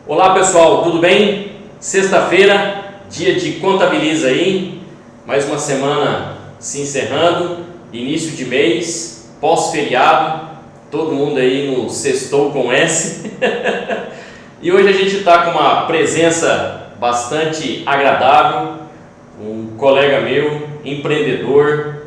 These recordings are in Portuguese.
Olá pessoal, tudo bem? Sexta-feira, dia de Contabiliza aí, mais uma semana se encerrando, início de mês, pós-feriado, todo mundo aí no sextou com S. E hoje a gente está com uma presença bastante agradável, um colega meu, empreendedor,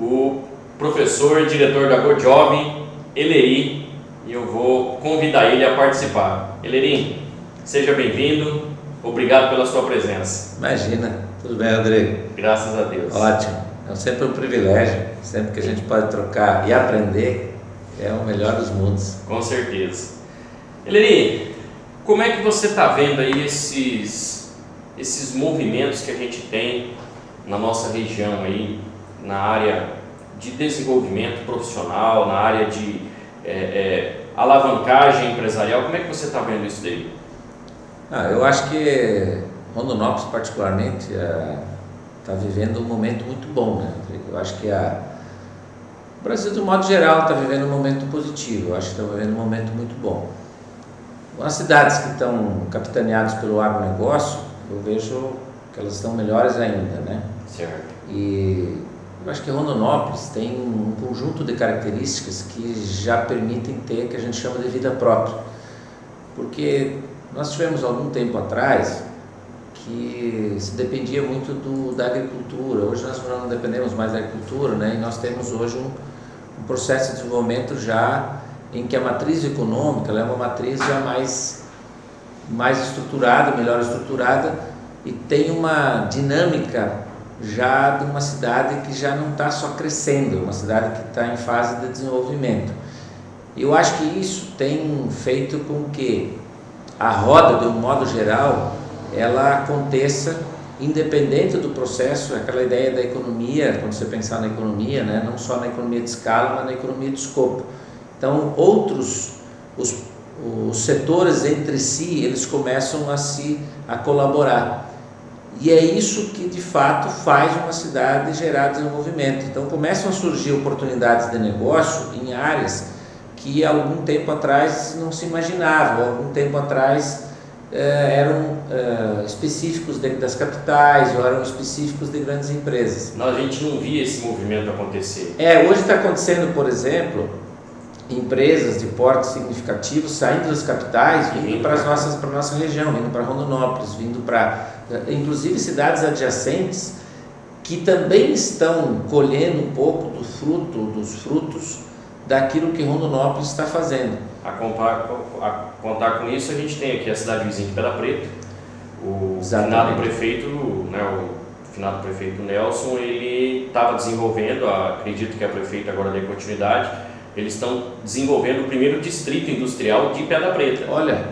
o professor e diretor da GoJob, Eleri, e eu vou convidar ele a participar. Eleri, seja bem-vindo, obrigado pela sua presença. Imagina, tudo bem, Rodrigo? Graças a Deus. Ótimo, é sempre um privilégio, sempre que a gente pode trocar e aprender, é o melhor dos mundos. Com certeza. Eleri, como é que você está vendo aí esses movimentos que a gente tem na nossa região aí, na área de desenvolvimento profissional, na área de alavancagem empresarial? Como é que você está vendo isso daí? Eu acho que Rondonópolis particularmente está vivendo um momento muito bom, né, Rodrigo? Eu acho que o Brasil, de um modo geral, está vivendo um momento positivo, eu acho que está vivendo um momento muito bom. As cidades que estão capitaneadas pelo agronegócio, eu vejo que elas estão melhores ainda, né? Certo. E eu acho que Rondonópolis tem um conjunto de características que já permitem ter o que a gente chama de vida própria. Porque nós tivemos algum tempo atrás que se dependia muito da agricultura. Hoje nós não dependemos mais da agricultura, né? E nós temos hoje um processo de desenvolvimento já em que a matriz econômica ela é uma matriz já mais estruturada, melhor estruturada, e tem uma dinâmica já de uma cidade que já não está só crescendo, uma cidade que está em fase de desenvolvimento. Eu acho que isso tem feito com que a roda, de um modo geral, ela aconteça independente do processo, aquela ideia da economia, quando você pensar na economia, né, não só na economia de escala, mas na economia de escopo. Então, os setores entre si, eles começam a colaborar. E é isso que, de fato, faz uma cidade gerar desenvolvimento. Então, começam a surgir oportunidades de negócio em áreas que, algum tempo atrás, não se imaginava. Algum tempo atrás, eram específicos das capitais ou eram específicos de grandes empresas. Não, a gente não via esse movimento acontecer. Hoje está acontecendo, por exemplo, empresas de porte significativo saindo das capitais, vindo para a nossa região, vindo para Rondonópolis, vindo para, inclusive, cidades adjacentes que também estão colhendo um pouco dos frutos daquilo que Rondonópolis está fazendo. A contar com isso, a gente tem aqui a cidade vizinha de Pedra Preta, o finado prefeito Nelson, ele estava desenvolvendo, acredito que a prefeita agora dê continuidade, eles estão desenvolvendo o primeiro distrito industrial de Pedra Preta. Olha,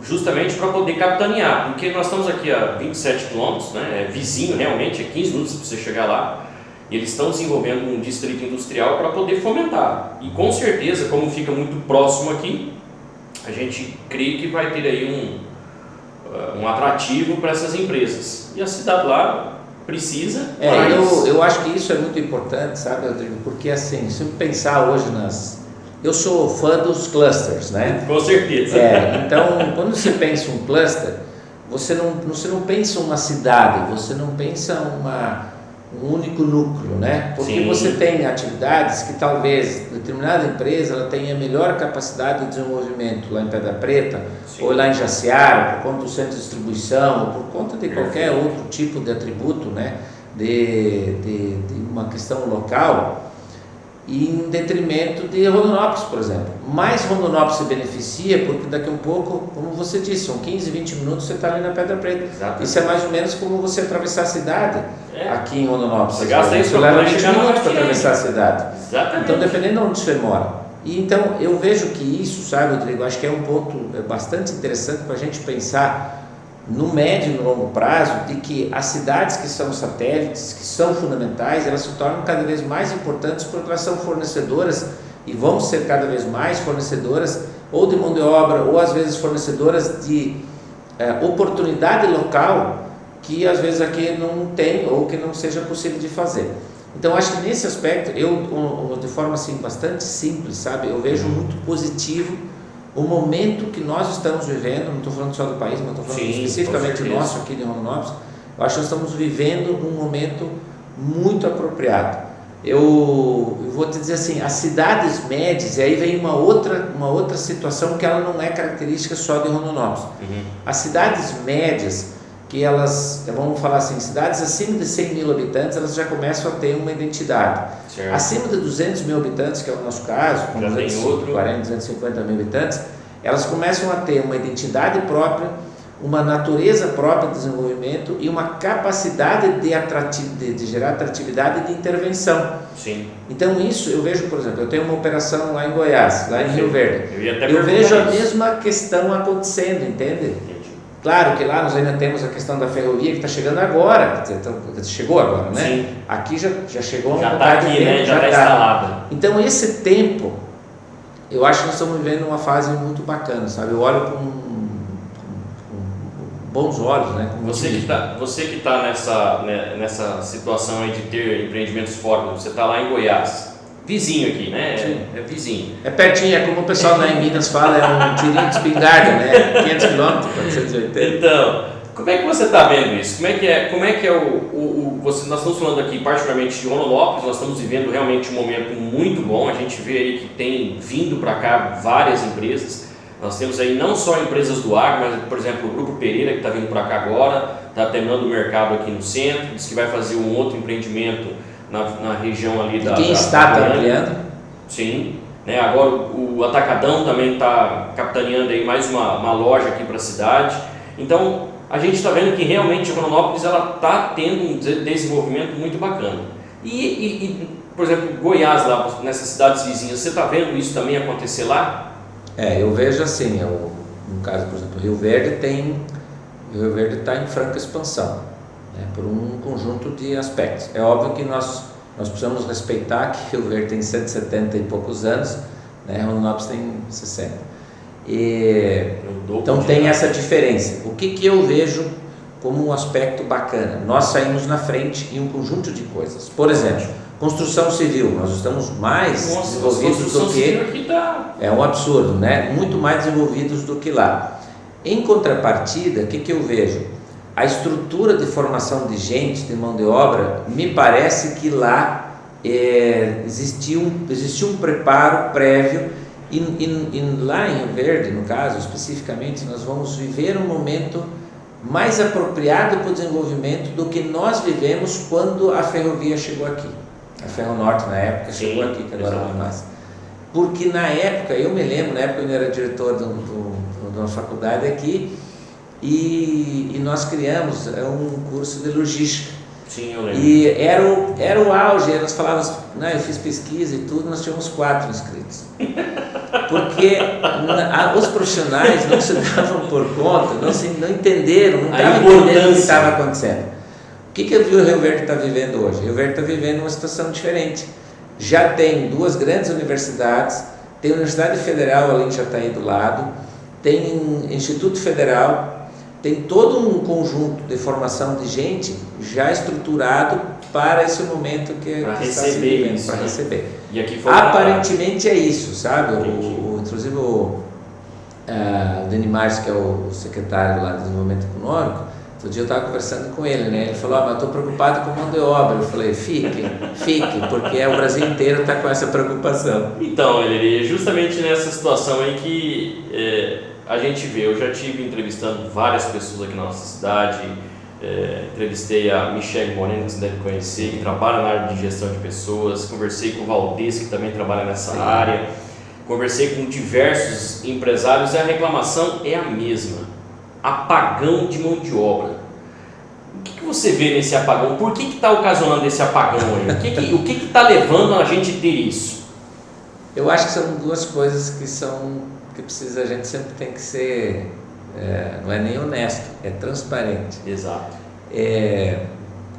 justamente para poder capitanear, porque nós estamos aqui a 27 quilômetros, né? É vizinho realmente, é 15 minutos para você chegar lá, e eles estão desenvolvendo um distrito industrial para poder fomentar. E com certeza, como fica muito próximo aqui, a gente crê que vai ter aí um atrativo para essas empresas. E a cidade lá precisa. Eu acho que isso é muito importante, sabe, Rodrigo? Porque assim, se eu pensar hoje eu sou fã dos clusters, né? Com certeza. Então, quando você pensa um cluster, você não pensa uma cidade, você não pensa um único núcleo, né? Porque Sim. Você tem atividades que talvez determinada empresa ela tenha melhor capacidade de desenvolvimento lá em Pedra Preta, Sim. ou lá em Jaciara, por conta do centro de distribuição, ou por conta de qualquer outro tipo de atributo, né? De uma questão local, e em detrimento de Rondonópolis, por exemplo. Mas Rondonópolis se beneficia porque daqui a um pouco, como você disse, são 15, 20 minutos você está ali na Pedra Preta. Exatamente. Isso é mais ou menos como você atravessar a cidade aqui em Rondonópolis. Você gasta isso, você leva 20 chegar minutos para aqui, atravessar a cidade. Exatamente. Então, dependendo de onde você mora. E então, eu vejo que isso, sabe, Rodrigo, acho que é um ponto bastante interessante para a gente pensar no médio e no longo prazo, de que as cidades que são satélites, que são fundamentais, elas se tornam cada vez mais importantes porque elas são fornecedoras e vão ser cada vez mais fornecedoras ou de mão de obra ou às vezes fornecedoras de oportunidade local que às vezes aqui não tem ou que não seja possível de fazer. Então acho que nesse aspecto, eu de forma assim bastante simples, sabe, eu vejo muito positivo o momento que nós estamos vivendo, não estou falando só do país, mas estou falando especificamente nosso aqui de Rondonópolis, eu acho que nós estamos vivendo um momento muito apropriado. Eu vou te dizer assim, as cidades médias, e aí vem uma outra situação que ela não é característica só de Rondonópolis. As cidades médias, que elas, vamos falar assim, cidades acima de 100 mil habitantes, elas já começam a ter uma identidade. Certo. Acima de 200 mil habitantes, que é o nosso caso, com 240, 250 mil habitantes, elas começam a ter uma identidade própria, uma natureza própria de desenvolvimento e uma capacidade de gerar atratividade e de intervenção. Sim. Então isso eu vejo, por exemplo, eu tenho uma operação lá em Goiás, lá em Rio Verde. Eu vejo a mesma questão acontecendo, entende? Claro que lá nós ainda temos a questão da ferrovia que está chegando agora, chegou agora, né? Sim. Aqui já chegou já está aqui, né? Já está instalada. Então esse tempo, eu acho que nós estamos vivendo uma fase muito bacana, sabe? Eu olho com bons olhos, né? Você que está nessa situação aí de ter empreendimentos fora, você está lá em Goiás. Vizinho aqui, né? É vizinho. É pertinho, é como o pessoal lá em Minas fala, é um tirinho de espingarda, né? 500 km, 480. Então, como é que você está vendo isso? Como é que é nós estamos falando aqui particularmente de Rondonópolis, nós estamos vivendo realmente um momento muito bom, a gente vê aí que tem vindo para cá várias empresas, nós temos aí não só empresas do agro, mas por exemplo o Grupo Pereira que está vindo para cá agora, está terminando o mercado aqui no centro, diz que vai fazer um outro empreendimento na região ali da... Quem está ampliando? Sim, né? Agora o Atacadão também está capitaneando aí mais uma loja aqui para a cidade. Então a gente está vendo que realmente a Rondonópolis está tendo um desenvolvimento muito bacana. Por exemplo, Goiás, lá nessas cidades vizinhas, você está vendo isso também acontecer lá? Eu vejo assim, no caso, por exemplo, Rio Verde está em franca expansão. Por um conjunto de aspectos. É óbvio que nós precisamos respeitar que Rio Verde tem 170 e poucos anos, né? Rondonópolis tem 60. Então tem essa diferença. O que eu vejo como um aspecto bacana? Nós saímos na frente em um conjunto de coisas. Por exemplo, construção civil. Nós estamos mais desenvolvidos do que... É um absurdo, né? Muito mais desenvolvidos do que lá. Em contrapartida, o que eu vejo? A estrutura de formação de gente, de mão de obra, me parece que lá existia um preparo prévio e lá em Rio Verde, no caso, especificamente, nós vamos viver um momento mais apropriado para o desenvolvimento do que nós vivemos quando a ferrovia chegou aqui. A Ferronorte, na época, chegou aqui, que agora não é mais. Porque na época, eu me lembro, na época eu era diretor de uma faculdade aqui, e nós criamos um curso de logística. Sim, eu lembro. E era o auge, nós falávamos, eu fiz pesquisa e tudo, nós tínhamos 4 inscritos. Porque os profissionais não se davam por conta, não entenderam, não estavam entendendo o que estava acontecendo. O que o Rio Verde está vivendo hoje? O Rio Verde está vivendo uma situação diferente. Já tem 2 grandes universidades, tem a Universidade Federal ali que já está aí do lado, tem Instituto Federal, tem todo um conjunto de formação de gente já estruturado para esse momento que está se vivendo, para receber. E aqui foi aparentemente é isso, sabe? Inclusive o Denis Marques, que é o secretário lá de Desenvolvimento Econômico, outro dia eu estava conversando com ele, né? Ele falou, mas eu estou preocupado com mão de obra. Eu falei, fique, porque o Brasil inteiro está com essa preocupação. Então, ele justamente nessa situação aí que a gente vê, eu já estive entrevistando várias pessoas aqui na nossa cidade, entrevistei a Michele Moreno, que você deve conhecer, que trabalha na área de gestão de pessoas, conversei com o Valdez, que também trabalha nessa área, conversei com diversos empresários e a reclamação é a mesma, apagão de mão de obra. O que você vê nesse apagão? Por que está ocasionando esse apagão aí? O que está levando a gente a ter isso? Eu acho que são 2 coisas que a gente sempre tem que ser, não é nem honesto, é transparente. Exato. Eu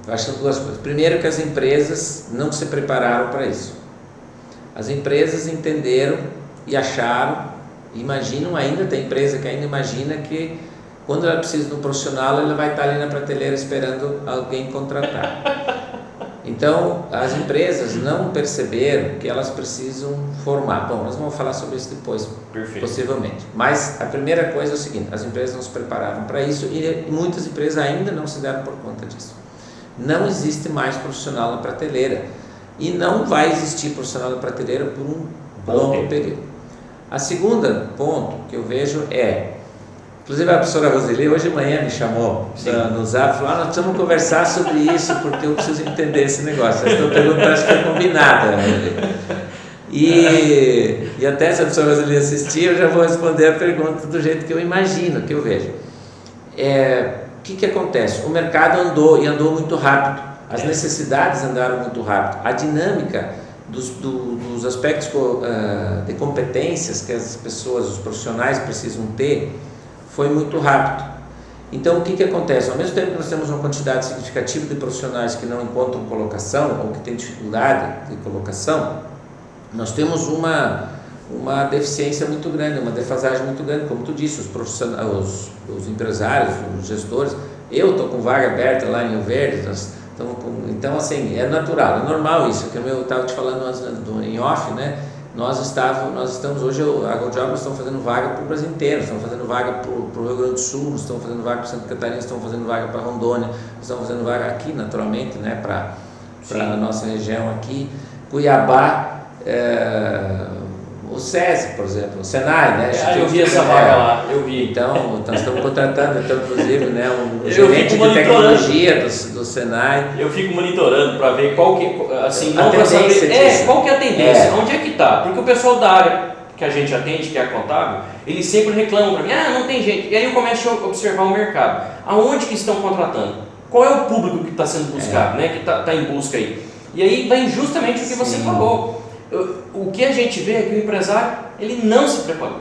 acho que são 2 coisas. Primeiro, que as empresas não se prepararam para isso. As empresas entenderam e acharam, imaginam ainda, tem empresa que ainda imagina que quando ela precisa de um profissional, ela vai estar ali na prateleira esperando alguém contratar. Então, as empresas não perceberam que elas precisam formar. Bom, nós vamos falar sobre isso depois, possivelmente. Mas a primeira coisa é o seguinte, as empresas não se prepararam para isso e muitas empresas ainda não se deram por conta disso. Não existe mais profissional na prateleira e não vai existir profissional na prateleira por um longo período. A segunda ponto que eu vejo é, inclusive a professora Roseli hoje de manhã me chamou no Zap e falou, nós precisamos conversar sobre isso porque eu preciso entender esse negócio. Essa pergunta parece que foi combinada. E até se a professora Roseli assistir, eu já vou responder a pergunta do jeito que eu imagino, que eu vejo. O que acontece? O mercado andou muito rápido, as necessidades andaram muito rápido, a dinâmica dos aspectos de competências que as pessoas, os profissionais precisam ter, foi muito rápido. Então, o que acontece? Ao mesmo tempo que nós temos uma quantidade significativa de profissionais que não encontram colocação ou que têm dificuldade de colocação, nós temos uma deficiência muito grande, uma defasagem muito grande, como tu disse, os profissionais, os empresários, os gestores. Eu estou com vaga aberta lá em Rio Verde, então assim, é natural, é normal isso, que eu estava te falando em off, né? Nós estamos hoje, a GoldJobs estão fazendo vaga para o Brasil inteiro, estão fazendo vaga para o Rio Grande do Sul, estão fazendo vaga para Santa Catarina, estão fazendo vaga para Rondônia, estão fazendo vaga aqui, naturalmente, né? Para a nossa região aqui, Cuiabá, o SESI, por exemplo, o Senai, né? Eu vi essa vaga lá, eu vi. Então, nós estamos contratando, inclusive, né, um gerente de tecnologia do Senai. Eu fico monitorando para ver qual que, assim, não para saber, qual que é a tendência, onde é que está, porque o pessoal da área que a gente atende, que é a contábil, eles sempre reclamam para mim, não tem gente, e aí eu começo a observar o mercado, aonde que estão contratando, qual é o público que está sendo buscado, né, que está em busca aí, e aí vem justamente o que você falou. O que a gente vê é que o empresário, ele não se preparou.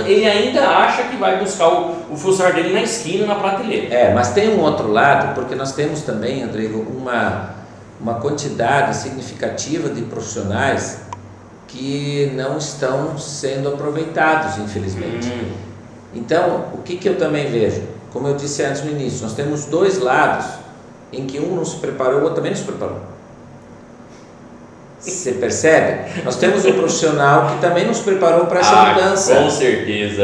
Ele ainda acha que vai buscar o funcionário dele na esquina, na prateleira. Mas tem um outro lado, porque nós temos também, Rodrigo, uma quantidade significativa de profissionais que não estão sendo aproveitados, infelizmente. Então, o que eu também vejo? Como eu disse antes no início, nós temos dois lados em que um não se preparou, o outro também não se preparou. Você percebe? Nós temos um profissional que também nos preparou para essa mudança. Com certeza.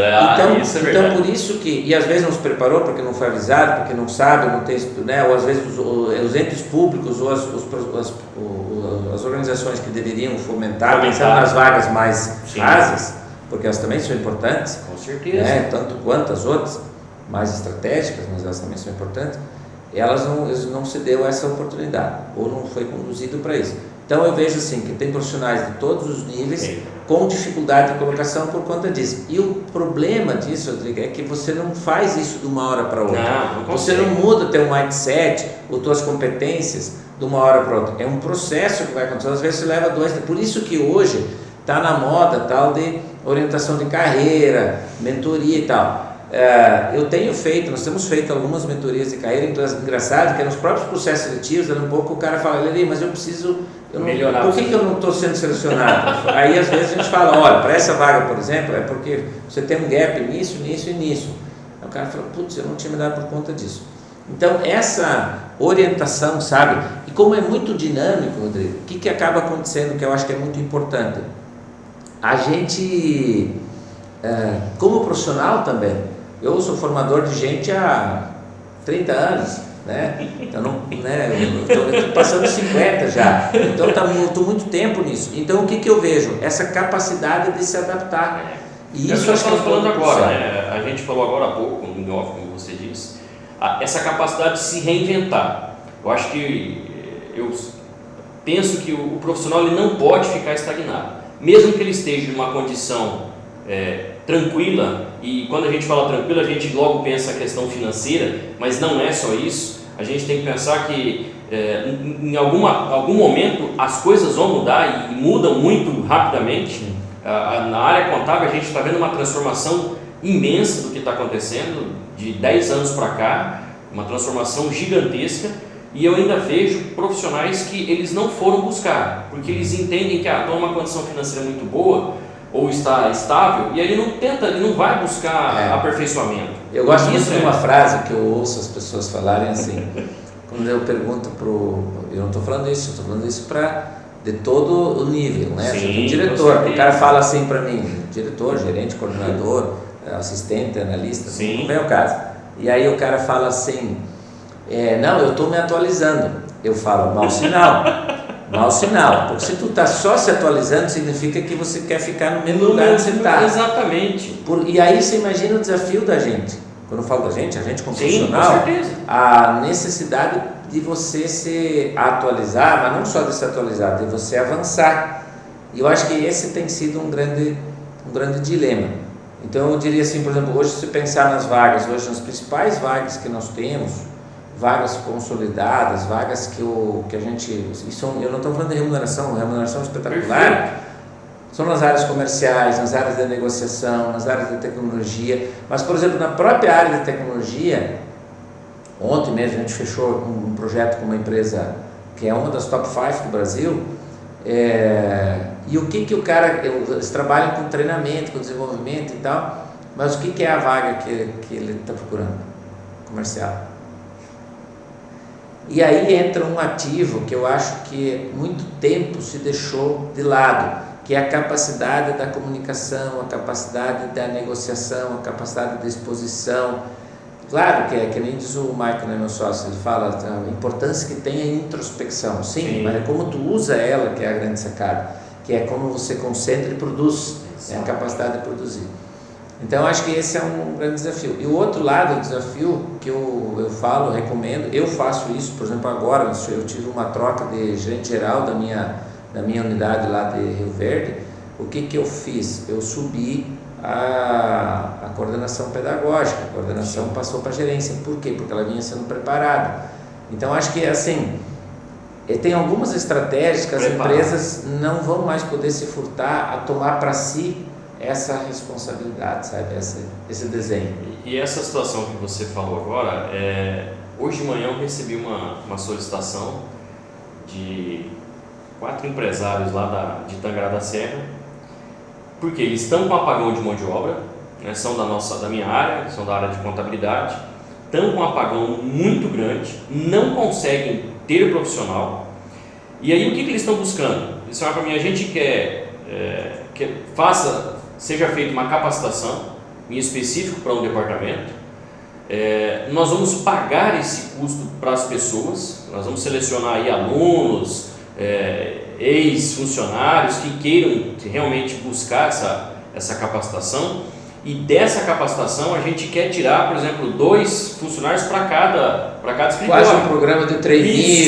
Isso é verdade. Então, por isso que, e às vezes não se preparou porque não foi avisado, porque não sabe, não tem, né? Ou às vezes os entes públicos ou as organizações que deveriam fomentar, pensando nas vagas mais rasas, porque elas também são importantes. Com certeza. Né? Tanto quanto as outras, mais estratégicas, mas elas também são importantes. Elas não se deu essa oportunidade, ou não foi conduzido para isso. Então eu vejo assim, que tem profissionais de todos os níveis com dificuldade de colocação por conta disso. E o problema disso, Rodrigo, é que você não faz isso de uma hora para outra. Você não muda teu mindset ou tuas competências de uma hora para outra. É um processo que vai acontecer, às vezes você leva 2. Por isso que hoje está na moda tal de orientação de carreira, mentoria e tal. Nós temos feito algumas mentorias de carreira, engraçado que nos próprios processos seletivos, um pouco o cara fala, mas eu preciso melhorar. Por que eu não estou sendo selecionado? Aí às vezes a gente fala, olha, para essa vaga, por exemplo, é porque você tem um gap nisso, nisso e nisso. Aí o cara fala, putz, eu não tinha me dado por conta disso. Então essa orientação, sabe? E como é muito dinâmico, Rodrigo, o que acaba acontecendo, que eu acho que é muito importante? A gente, como profissional também, eu sou formador de gente há 30 anos, né? Então, eu estou passando 50 já, então estou muito tempo nisso. Então, o que eu vejo? Essa capacidade de se adaptar. E isso nós estamos falando agora, né? A gente falou agora há pouco, no off, como você disse, essa capacidade de se reinventar. Eu acho que, eu penso que o profissional ele não pode ficar estagnado, mesmo que ele esteja em uma condição tranquila, e quando a gente fala tranquila, a gente logo pensa a questão financeira, mas não é só isso. A gente tem que pensar que em algum momento as coisas vão mudar e mudam muito rapidamente. Na área contábil a gente está vendo uma transformação imensa do que está acontecendo de 10 anos para cá, uma transformação gigantesca, e eu ainda vejo profissionais que eles não foram buscar, porque eles entendem que estão numa condição financeira muito boa, ou está estável, e aí ele não vai buscar aperfeiçoamento. Eu gosto muito de uma frase que eu ouço as pessoas falarem assim, quando eu pergunto eu não estou falando isso, eu estou falando isso de todo o nível, né? Sim, você tem um diretor, o cara fala assim para mim, diretor, gerente, coordenador, assistente, analista, Sim. não vem o caso. E aí o cara fala assim, não, eu estou me atualizando. Eu falo, mau sinal. Mau sinal, porque se tu está só se atualizando, significa que você quer ficar no mesmo lugar que você está. Exatamente. E aí você imagina o desafio da gente. Quando eu falo da gente, a gente como profissional, com certeza. A necessidade de você se atualizar, mas não só de se atualizar, de você avançar. E eu acho que esse tem sido um grande dilema. Então eu diria assim, por exemplo, hoje se pensar nas vagas, hoje nas principais vagas que nós temos, vagas consolidadas, vagas que a gente, eu não estou falando de remuneração espetacular. Perfeito. São nas áreas comerciais, nas áreas de negociação, nas áreas de tecnologia, mas por exemplo na própria área de tecnologia, ontem mesmo a gente fechou um projeto com uma empresa que é uma das top 5 do Brasil, e o que o cara, eles trabalham com treinamento, com desenvolvimento e tal, mas o que é a vaga que ele está procurando? Comercial. E aí entra um ativo que eu acho que muito tempo se deixou de lado, que é a capacidade da comunicação, a capacidade da negociação, a capacidade de exposição. Claro que nem diz o Michael, né, meu sócio, ele fala a importância que tem a introspecção, sim, mas é como tu usa ela que é a grande sacada, que é como você concentra e produz, é a capacidade de produzir. Então acho que esse é um grande desafio. E o outro lado do desafio que eu falo, recomendo, eu faço isso, por exemplo, agora eu tive uma troca de gerente geral da minha unidade lá de Rio Verde. O que eu fiz? Eu subi a coordenação pedagógica, a coordenação passou para a gerência. Por quê? Porque ela vinha sendo preparada. Então acho que assim, tem algumas estratégias que as empresas não vão mais poder se furtar a tomar para si essa responsabilidade, sabe? Esse desenho. E essa situação que você falou agora, hoje de manhã eu recebi uma solicitação de 4 empresários lá de Tangará da Serra, porque eles estão com apagão de mão de obra, né, são da minha área, são da área de contabilidade, estão com um apagão muito grande, não conseguem ter profissional. E aí o que eles estão buscando? Eles falam para mim, a gente quer que seja feita uma capacitação em específico para um departamento, nós vamos pagar esse custo para as pessoas, nós vamos selecionar aí alunos, ex-funcionários que queiram realmente buscar essa capacitação, e dessa capacitação a gente quer tirar, por exemplo, 2 funcionários para cada escritório. Quase um programa de trainee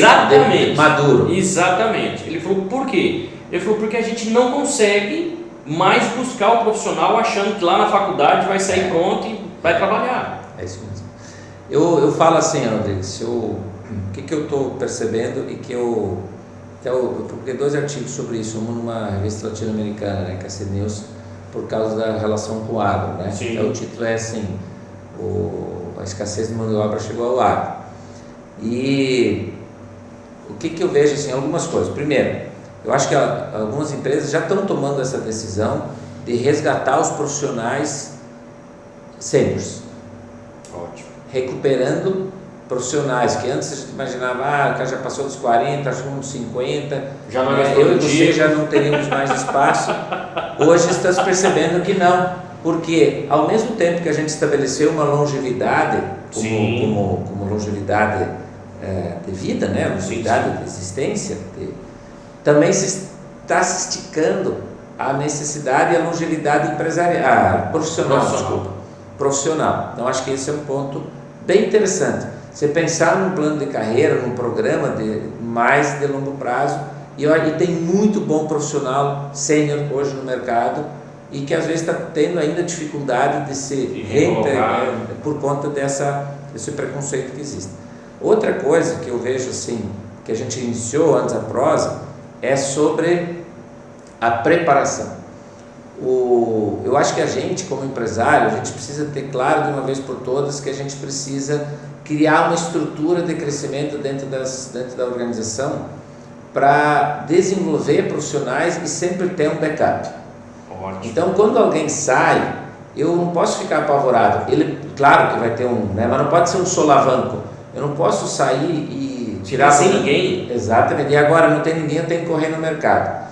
maduro. Exatamente. Ele falou, por quê? Ele falou, porque a gente não consegue mais buscar o profissional achando que lá na faculdade vai sair pronto e vai trabalhar. É isso mesmo. Eu falo assim, Rodrigues, o que eu estou percebendo e que eu publiquei 2 artigos sobre isso, um numa revista latino-americana, né, que é a Seed News, por causa da relação com o agro, né? Então, o título é assim, a escassez de mão de obra chegou ao agro. E o que eu vejo, assim, algumas coisas. Primeiro, eu acho que algumas empresas já estão tomando essa decisão de resgatar os profissionais sêniores. Ótimo. Recuperando profissionais que antes a gente imaginava, o cara já passou dos 40, achou uns 50, já não é eu e você já não teríamos mais espaço. Hoje está se percebendo que não, porque ao mesmo tempo que a gente estabeleceu uma longevidade como longevidade de vida, né, longevidade de existência, também se está se esticando a necessidade e a longevidade profissional. Então acho que esse é um ponto bem interessante. Você pensar num plano de carreira, num programa mais de longo prazo, e tem muito bom profissional sênior hoje no mercado e que às vezes está tendo ainda dificuldade de se reintegrar por conta desse preconceito que existe. Outra coisa que eu vejo assim, que a gente iniciou antes a prosa, é sobre a preparação. Eu acho que a gente, como empresário, a gente precisa ter claro de uma vez por todas que a gente precisa criar uma estrutura de crescimento dentro da organização para desenvolver profissionais e sempre ter um backup. Ótimo. Então, quando alguém sai, eu não posso ficar apavorado. Ele, claro que vai ter mas não pode ser um solavanco. Eu não posso sair e tirar... sem ninguém. Exatamente. E agora não tem ninguém, eu tenho que correr no mercado.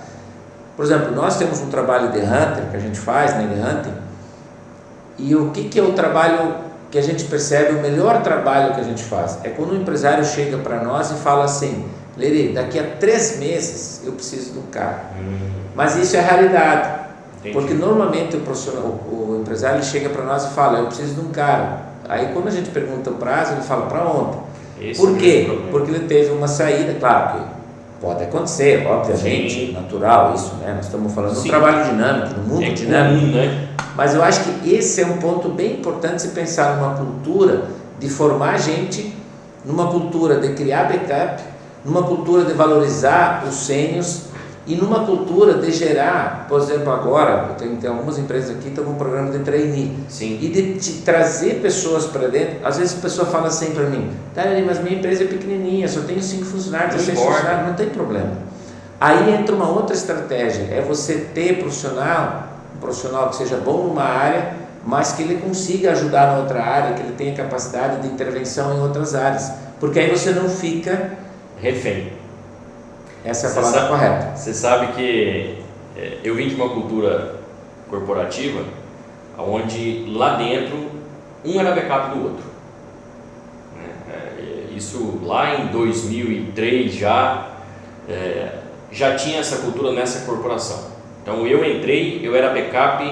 Por exemplo, nós temos um trabalho de hunter que a gente faz, né, de hunting. E o que é o trabalho que a gente percebe, o melhor trabalho que a gente faz? É quando o empresário chega para nós e fala assim: Leri, daqui a 3 meses eu preciso de um carro. Mas isso é raridade. Entendi. Porque normalmente o empresário chega para nós e fala: eu preciso de um carro. Aí quando a gente pergunta o prazo, ele fala: para ontem. Por quê? Porque ele teve uma saída, claro que pode acontecer, obviamente, sim, natural isso, né? Nós estamos falando de um trabalho dinâmico, de um mundo dinâmico, comum, né? Mas eu acho que esse é um ponto bem importante se pensar numa cultura de formar gente, numa cultura de criar backup, numa cultura de valorizar os sêniors e numa cultura de gerar, por exemplo, agora, tem algumas empresas aqui que estão com um programa de trainee. Sim. E de trazer pessoas para dentro. Às vezes a pessoa fala assim para mim: tá, mas minha empresa é pequenininha, só tenho 5 funcionários, 6 funcionários, não tem problema. Aí entra uma outra estratégia, é você ter um profissional que seja bom numa área, mas que ele consiga ajudar na outra área, que ele tenha capacidade de intervenção em outras áreas, porque aí você não fica refém. Essa é a palavra correta. Você sabe que eu vim de uma cultura corporativa onde lá dentro um era backup do outro. Isso lá em 2003 já tinha essa cultura nessa corporação. Então eu entrei, eu era backup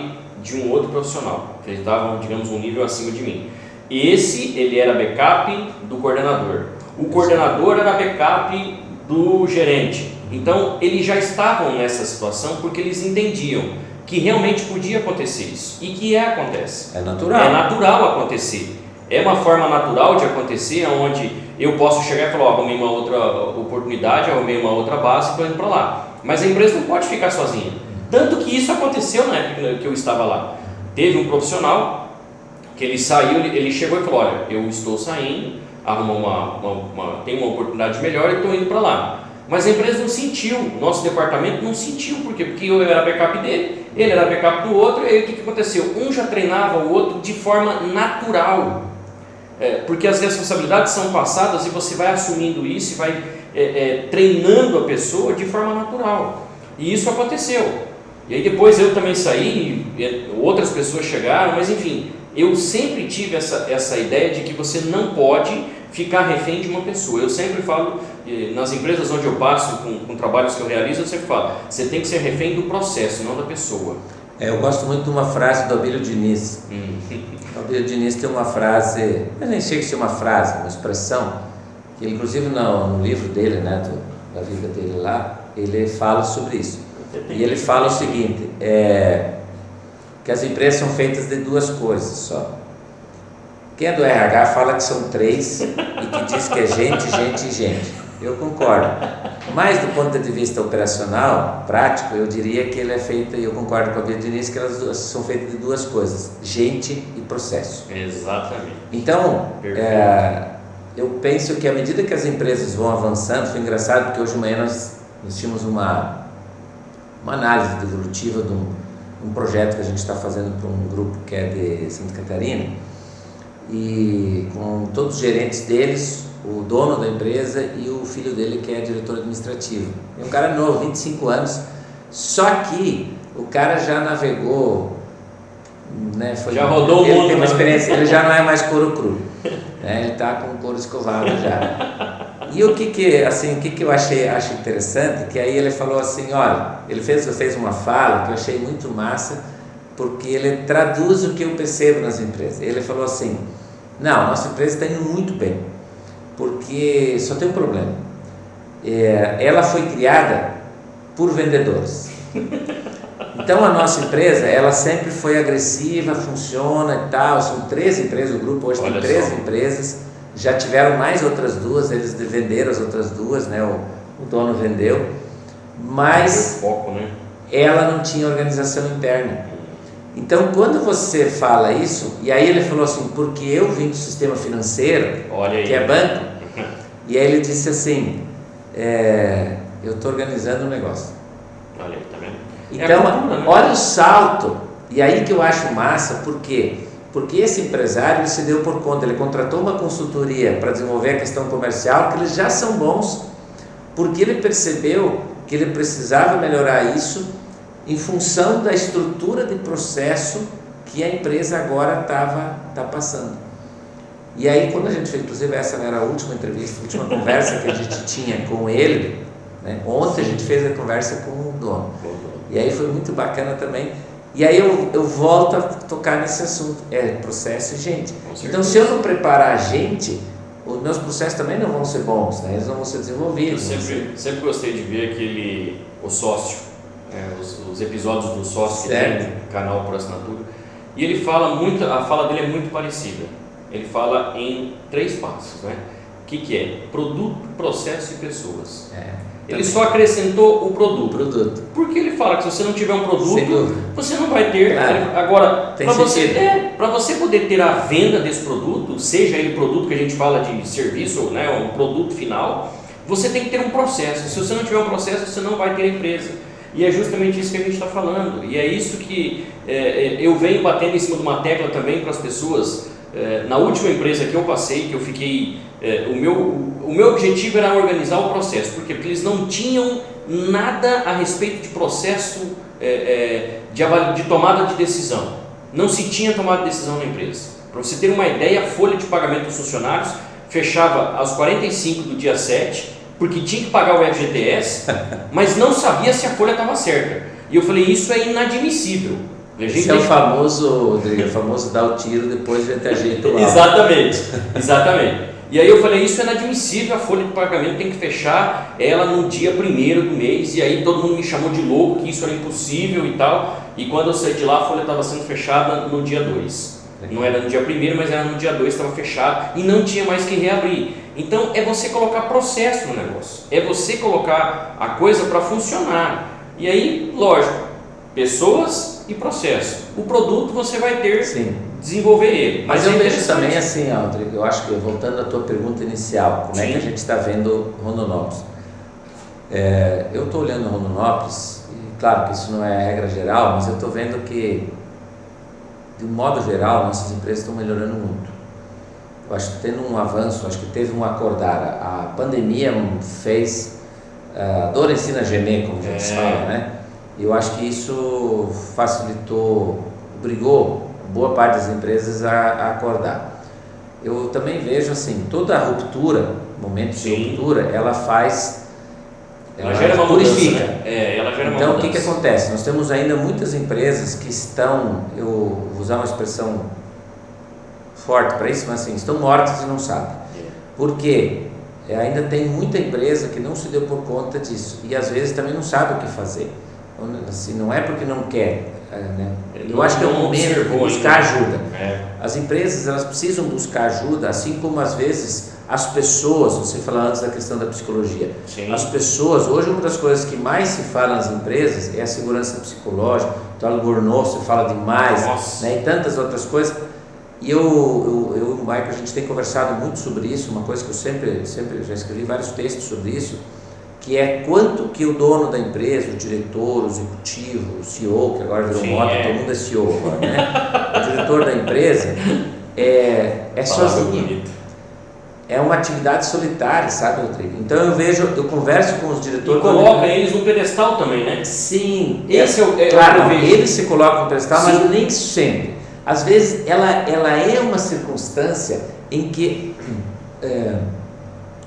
de um outro profissional, que eles estavam, digamos, um nível acima de mim. Ele era backup do coordenador. O coordenador era backup do gerente. Então eles já estavam nessa situação porque eles entendiam que realmente podia acontecer isso e que acontece. É natural. É natural acontecer. É uma forma natural de acontecer, onde eu posso chegar e falar: arrumei uma outra oportunidade, arrumei uma outra base e estou indo para lá. Mas a empresa não pode ficar sozinha. Tanto que isso aconteceu na época que eu estava lá. Teve um profissional que ele saiu, ele chegou e falou: olha, eu estou saindo, tem uma oportunidade melhor e estou indo para lá. Mas a empresa não sentiu, o nosso departamento não sentiu. Por quê? Porque eu era backup dele, ele era backup do outro, e aí o que aconteceu? Um já treinava o outro de forma natural, porque as responsabilidades são passadas e você vai assumindo isso e vai treinando a pessoa de forma natural. E isso aconteceu. E aí depois eu também saí, outras pessoas chegaram, mas enfim, eu sempre tive essa ideia de que você não pode ficar refém de uma pessoa. Eu sempre falo, nas empresas onde eu passo, com trabalhos que eu realizo, eu sempre falo: você tem que ser refém do processo, não da pessoa. Eu gosto muito de uma frase do Abílio Diniz. O Abílio Diniz tem uma frase, eu nem sei se é uma frase, uma expressão, que inclusive no livro dele, né, da vida dele lá, ele fala sobre isso. E ele fala o seguinte, que as empresas são feitas de 2 coisas só. Quem é do RH fala que são 3 e que diz que é gente, gente e gente. Eu concordo. Mas do ponto de vista operacional, prático, eu diria que ele é feito, e eu concordo com a Bia Diniz, que elas são feitas de 2 coisas: gente e processo. Exatamente. Então, eu penso que à medida que as empresas vão avançando, foi engraçado porque hoje de manhã nós tínhamos uma análise evolutiva de um projeto que a gente está fazendo para um grupo que é de Santa Catarina, e com todos os gerentes deles, o dono da empresa e o filho dele, que é diretor administrativo. É um cara novo, 25 anos, só que o cara já navegou, né, já rodou o mundo. Ele tem uma experiência, ele já não é mais couro cru, né, ele está com couro escovado já. E o que eu acho interessante, que aí ele falou assim, olha, ele fez uma fala que eu achei muito massa, porque ele traduz o que eu percebo nas empresas. Ele falou assim: não, nossa empresa está indo muito bem, porque só tem um problema, ela foi criada por vendedores. Então a nossa empresa, ela sempre foi agressiva, funciona e tal, são 13 empresas, o grupo hoje tem 13 empresas, já tiveram mais outras 2, eles venderam as outras 2, né? O dono vendeu, mas foco, né? Ela não tinha organização interna. Então, quando você fala isso, e aí ele falou assim, porque eu vim do sistema financeiro, que é banco, e aí ele disse assim, eu estou organizando um negócio. Olha aí, tá vendo? Então, olha o salto, e aí que eu acho massa, por quê? porque esse empresário ele se deu por conta, ele contratou uma consultoria para desenvolver a questão comercial, que eles já são bons, porque ele percebeu que ele precisava melhorar isso em função da estrutura de processo que a empresa agora está passando. E aí, quando a gente fez, inclusive essa era a última entrevista, a última conversa que a gente tinha com ele, né? Ontem a gente fez a conversa com o dono, e aí foi muito bacana também. E aí eu volto a tocar nesse assunto, processo e gente. Então, se eu não preparar a gente, os meus processos também não vão ser bons, né? Eles não vão ser desenvolvidos. Eu sempre gostei de ver o sócio, os episódios do sócio, certo, que tem um canal por assinatura, e ele fala muito, a fala dele é muito parecida. Ele fala em 3 passos, né? O que é? Produto, processo e pessoas. Ele só acrescentou o produto. Porque ele fala que se você não tiver um produto, você não vai ter. Claro. Agora, para você poder ter a venda desse produto, seja ele produto que a gente fala de serviço, né, um produto final, você tem que ter um processo. Se você não tiver um processo, você não vai ter empresa. E é justamente isso que a gente está falando. E é isso que eu venho batendo em cima de uma tecla também para as pessoas. Na última empresa que eu passei, que eu fiquei, o meu objetivo era organizar o processo. Por quê? Porque eles não tinham nada a respeito de processo de tomada de decisão. Não se tinha tomada de decisão na empresa. Para você ter uma ideia, a folha de pagamento dos funcionários fechava aos 45 do dia 7, porque tinha que pagar o FGTS, mas não sabia se a folha estava certa. E eu falei, isso é inadmissível. Esse é o famoso, Rodrigo, o famoso dar o tiro, depois a gente ajeita o Exatamente. E aí eu falei, isso é inadmissível, a folha de pagamento tem que fechar ela no dia 1º do mês, e aí todo mundo me chamou de louco, que isso era impossível e tal, e quando eu saí de lá a folha estava sendo fechada no dia 2. Não era no dia 1º, mas era no dia 2, estava fechado e não tinha mais que reabrir. Então é você colocar processo no negócio, é você colocar a coisa para funcionar. E aí, lógico, pessoas e processo. O produto você vai ter, desenvolver ele. Mas eu vejo também assim, Rodrigo, eu acho que voltando à tua pergunta inicial, como é que a gente está vendo Rondonópolis? Eu estou olhando Rondonópolis, e claro que isso não é a regra geral, mas eu estou vendo que, de um modo geral, nossas empresas estão melhorando muito. Eu acho que tendo um avanço, acho que teve um acordar. A pandemia fez, a dor ensina a gemer, como a gente fala, né? E eu acho que isso facilitou, obrigou boa parte das empresas a acordar. Eu também vejo assim, toda a ruptura, momento de ruptura, ela gera uma purifica. Mudança, né? Ela gera uma então, mudança. O que acontece? Nós temos ainda muitas empresas que estão, eu vou usar uma expressão forte para isso, mas assim, estão mortas e não sabem. Por quê? Ainda tem muita empresa que não se deu por conta disso e às vezes também não sabe o que fazer. Assim, não é porque não quer, né? Eu acho que é o momento de buscar ajuda. As empresas, elas precisam buscar ajuda, assim como às vezes as pessoas, você falou antes da questão da psicologia. As pessoas, hoje uma das coisas que mais se fala nas empresas é a segurança psicológica, o algoritmo se fala demais, né? E tantas outras coisas. E eu e o Michael, a gente tem conversado muito sobre isso, uma coisa que eu sempre já escrevi vários textos sobre isso, que é quanto que o dono da empresa, o diretor, o executivo, o CEO, que agora virou moda, todo mundo é CEO agora, né? O diretor da empresa é sozinho. É uma atividade solitária, sabe, Rodrigo? Então eu converso com os diretores... E coloca eles no pedestal também, né? Sim. Claro, eles se colocam no pedestal, mas nem sempre. Às vezes ela é uma circunstância em que...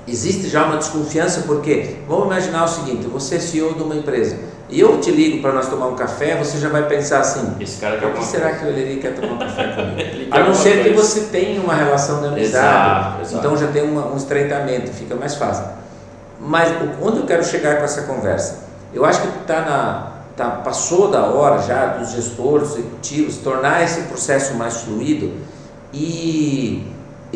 existe já uma desconfiança, porque vamos imaginar o seguinte, você é CEO de uma empresa e eu te ligo para nós tomar um café, você já vai pensar assim, esse cara por que será que ele quer tomar um café comigo? A não ser que você tenha uma relação de amizade, exato. Então já tem um estreitamento, fica mais fácil. Mas onde eu quero chegar com essa conversa? Eu acho que passou da hora já dos gestores, executivos, tornar esse processo mais fluido e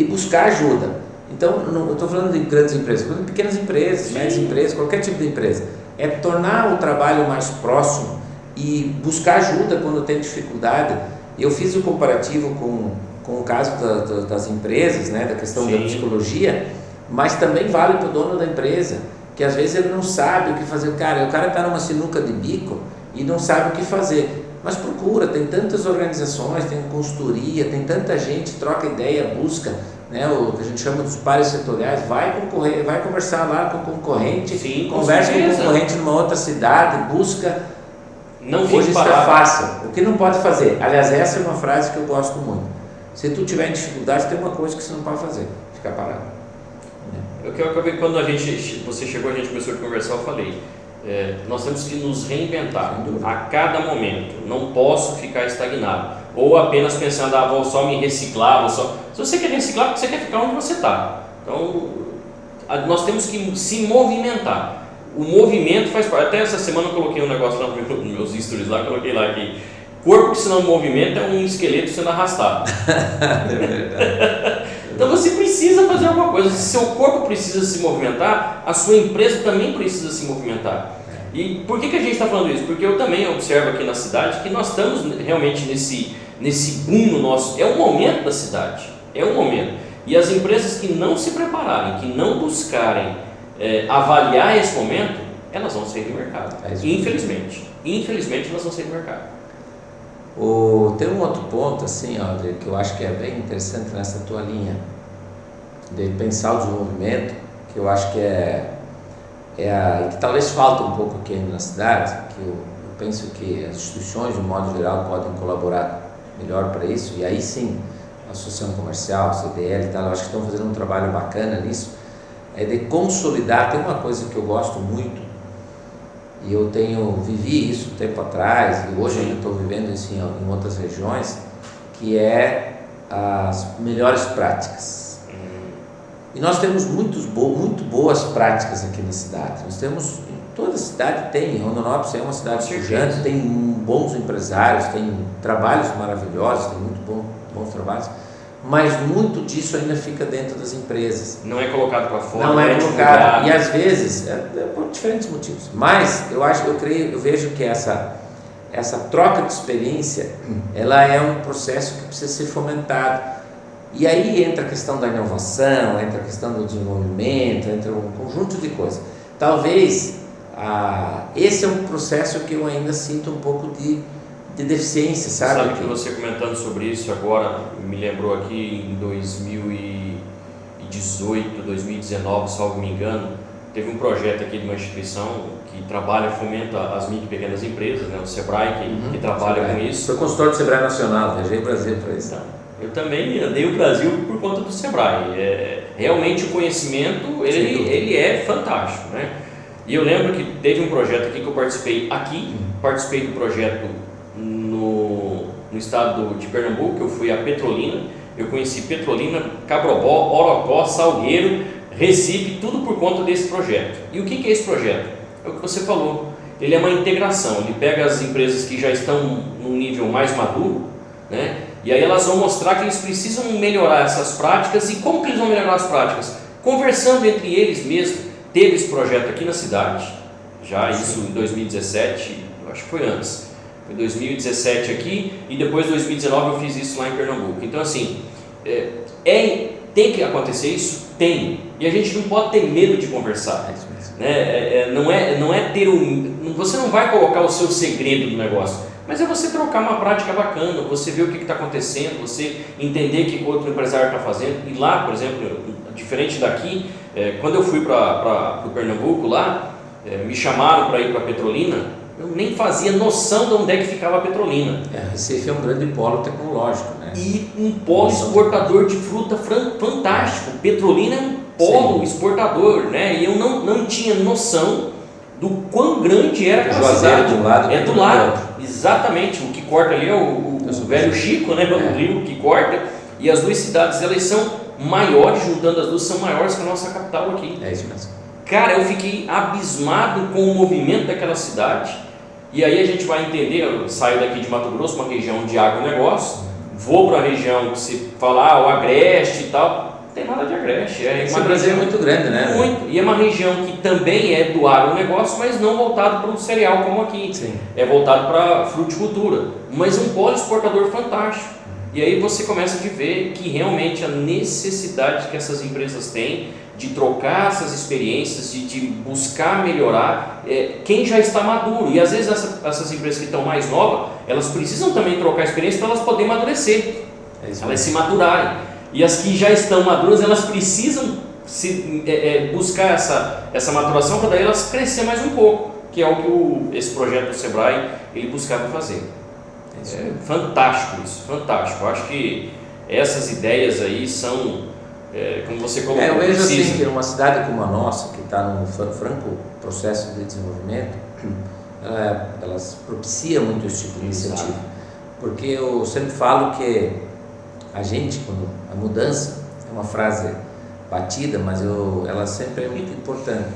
buscar ajuda. Então, não estou falando de grandes empresas, estou falando de pequenas empresas, médias empresas, qualquer tipo de empresa. É tornar o trabalho mais próximo e buscar ajuda quando tem dificuldade. Eu fiz o comparativo com o caso das empresas, né, da questão da psicologia, mas também vale para o dono da empresa, que às vezes ele não sabe o que fazer. O cara está numa sinuca de bico e não sabe o que fazer. Mas procura, tem tantas organizações, tem consultoria, tem tanta gente, troca ideia, busca, né, o que a gente chama dos pares setoriais, vai concorrer, vai conversar lá com o concorrente, sim, conversa com o concorrente numa outra cidade, busca. Não Hoje fique está parado. fácil. O que não pode fazer? Aliás, essa é uma frase que eu gosto muito. Se tu tiver dificuldade, tem uma coisa que você não pode fazer, ficar parado. Eu quero ver quando você chegou, a gente começou a conversar, eu falei, nós temos que nos reinventar a cada momento, não posso ficar estagnado, ou apenas pensando, vou só me reciclar, se você quer reciclar, porque você quer ficar onde você está. Então, nós temos que se movimentar. O movimento faz parte. Até essa semana eu coloquei um negócio lá nos meus stories lá, coloquei lá que corpo que se não movimenta é um esqueleto sendo arrastado. É verdade. Então você precisa fazer alguma coisa. Se seu corpo precisa se movimentar, a sua empresa também precisa se movimentar. E por que a gente está falando isso? Porque eu também observo aqui na cidade que nós estamos realmente nesse boom no nosso. É um momento da cidade, é um momento. E as empresas que não se prepararem, que não buscarem avaliar esse momento, elas vão sair do mercado. Infelizmente elas vão sair do mercado. Tem um outro ponto, assim, André, que eu acho que é bem interessante nessa tua linha de pensar o desenvolvimento, que eu acho que que talvez falta um pouco aqui ainda na cidade, que eu penso que as instituições, de um modo geral, podem colaborar melhor para isso, e aí sim, a Associação Comercial, a CDL e tal, eu acho que estão fazendo um trabalho bacana nisso, é de consolidar. Tem uma coisa que eu gosto muito, e eu vivi isso um tempo atrás, e hoje eu estou vivendo isso em outras regiões, que é as melhores práticas. E nós temos muito boas práticas aqui na cidade. Nós temos, toda cidade tem, Rondonópolis é uma cidade pujante, tem bons empresários, tem trabalhos maravilhosos, tem muito bons trabalhos, mas muito disso ainda fica dentro das empresas. Não é colocado para fora, não é colocado, e às vezes por diferentes motivos. Mas eu vejo que essa troca de experiência, ela é um processo que precisa ser fomentado. E aí entra a questão da inovação, entra a questão do desenvolvimento, entra um conjunto de coisas. Talvez esse é um processo que eu ainda sinto um pouco de deficiência, sabe? Sabe que você comentando sobre isso agora, me lembrou aqui em 2018, 2019, salvo me engano, teve um projeto aqui de uma instituição que trabalha, fomenta as micro e pequenas empresas, né? O Sebrae, que trabalha com isso. Sou consultor do Sebrae Nacional, viajei o Brasil para isso. Então, eu também andei o Brasil por conta do Sebrae. Realmente o conhecimento, ele é fantástico, né? E eu lembro que teve um projeto aqui que eu participei do projeto no estado de Pernambuco. Eu fui a Petrolina, eu conheci Petrolina, Cabrobó, Orocó, Salgueiro, Recife, tudo por conta desse projeto. E o que é esse projeto? É o que você falou, ele é uma integração, ele pega as empresas que já estão num nível mais maduro, né? E aí elas vão mostrar que eles precisam melhorar essas práticas. E como que eles vão melhorar as práticas? Conversando entre eles mesmos. Teve esse projeto aqui na cidade, já isso em 2017, acho que foi antes. Foi 2017 aqui e depois 2019 eu fiz isso lá em Pernambuco. Então assim, tem que acontecer isso? Tem. E a gente não pode ter medo de conversar. Né? Não é ter você não vai colocar o seu segredo no negócio, mas é você trocar uma prática bacana, você ver o que está acontecendo, você entender o que o outro empresário está fazendo. E lá, por exemplo, diferente daqui, quando eu fui para o Pernambuco lá, me chamaram para ir para Petrolina, eu nem fazia noção de onde é que ficava a Petrolina. Recife é um grande polo tecnológico, né? E um polo exportador de fruta fantástico. Petrolina é um polo exportador, né? E eu não tinha noção do quão grande era aquela cidade. Do lado. Exatamente. O que corta ali é o velho Chico, né? O rio que corta. E as duas cidades, elas são maiores, juntando as duas, são maiores que a nossa capital aqui. É isso mesmo. Cara, eu fiquei abismado com o movimento daquela cidade. E aí a gente vai entender, eu saio daqui de Mato Grosso, uma região de agronegócio, vou para a região que se fala, o Agreste e tal, não tem nada de Agreste. Esse Brasil é muito grande, né? Muito, e é uma região que também é do agronegócio, mas não voltado para um cereal como aqui. Sim. É voltado para a fruticultura, mas um polo exportador fantástico. E aí você começa a ver que realmente a necessidade que essas empresas têm de trocar essas experiências, de buscar melhorar quem já está maduro. E às vezes essas empresas que estão mais novas, elas precisam também trocar experiência para elas poderem amadurecer, elas se maturarem. E as que já estão maduras, elas precisam buscar essa maturação para daí elas crescer mais um pouco, que é o que esse projeto do Sebrae ele buscava fazer. Fantástico isso, fantástico. Eu acho que essas ideias aí são, como você colocou, eu vejo assim que numa cidade como a nossa, que está num franco processo de desenvolvimento, elas propiciam muito esse tipo de iniciativa. Porque eu sempre falo que a gente, quando a mudança, é uma frase batida, mas ela sempre é muito importante.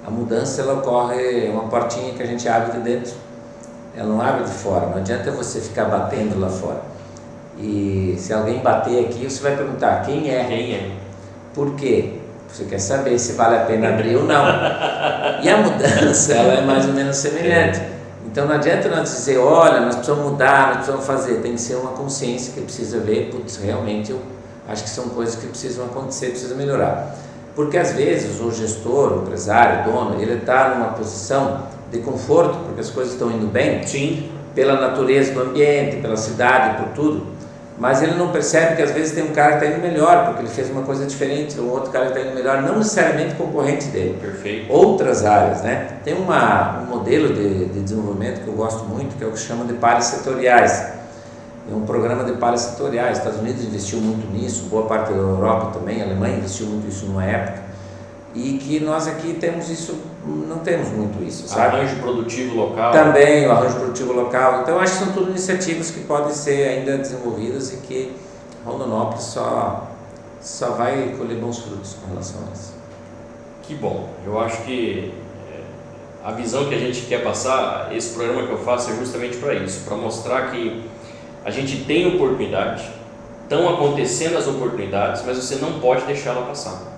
A mudança ela ocorre, é uma portinha que a gente abre de dentro, ela não abre de fora. Não adianta você ficar batendo lá fora. E se alguém bater aqui, você vai perguntar quem é? Quem é? Por quê? Você quer saber se vale a pena abrir ou não. E a mudança ela é mais ou menos semelhante. Então não adianta nós dizer, olha, nós precisamos mudar, nós precisamos fazer. Tem que ser uma consciência que precisa ver, putz, realmente eu acho que são coisas que precisam acontecer, precisam melhorar. Porque às vezes o gestor, o empresário, o dono, ele está numa posição de conforto, porque as coisas estão indo bem, sim, pela natureza do ambiente, pela cidade, por tudo, mas ele não percebe que às vezes tem um cara que está indo melhor, porque ele fez uma coisa diferente, ou outro cara que está indo melhor, não necessariamente concorrente dele. Perfeito. Outras áreas, né? Tem um modelo de desenvolvimento que eu gosto muito, que é o que chama de pares setoriais. É um programa de pares setoriais. Estados Unidos investiu muito nisso, boa parte da Europa também, a Alemanha investiu muito nisso numa época, e que nós aqui temos isso, não temos muito isso, sabe? Arranjo produtivo local. Também o arranjo produtivo local. Então acho que são tudo iniciativas que podem ser ainda desenvolvidas e que Rondonópolis só vai colher bons frutos com relação a isso. Que bom. Eu acho que a visão que a gente quer passar, esse programa que eu faço é justamente para isso, para mostrar que a gente tem oportunidade, estão acontecendo as oportunidades, mas você não pode deixá-la passar.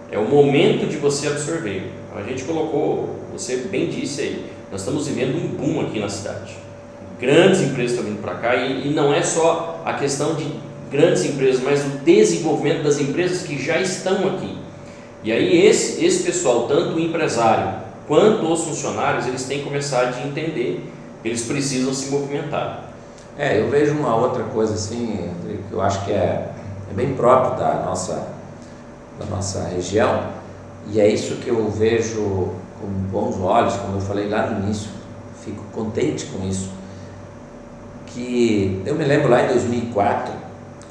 É o momento de você absorver. A gente colocou, você bem disse aí, nós estamos vivendo um boom aqui na cidade. Grandes empresas estão vindo para cá e não é só a questão de grandes empresas, mas o desenvolvimento das empresas que já estão aqui. E aí esse pessoal, tanto o empresário quanto os funcionários, eles têm que começar a entender que eles precisam se movimentar. Eu vejo uma outra coisa assim, que eu acho que é bem próprio da nossa região, e é isso que eu vejo com bons olhos, como eu falei lá no início, fico contente com isso, que eu me lembro lá em 2004,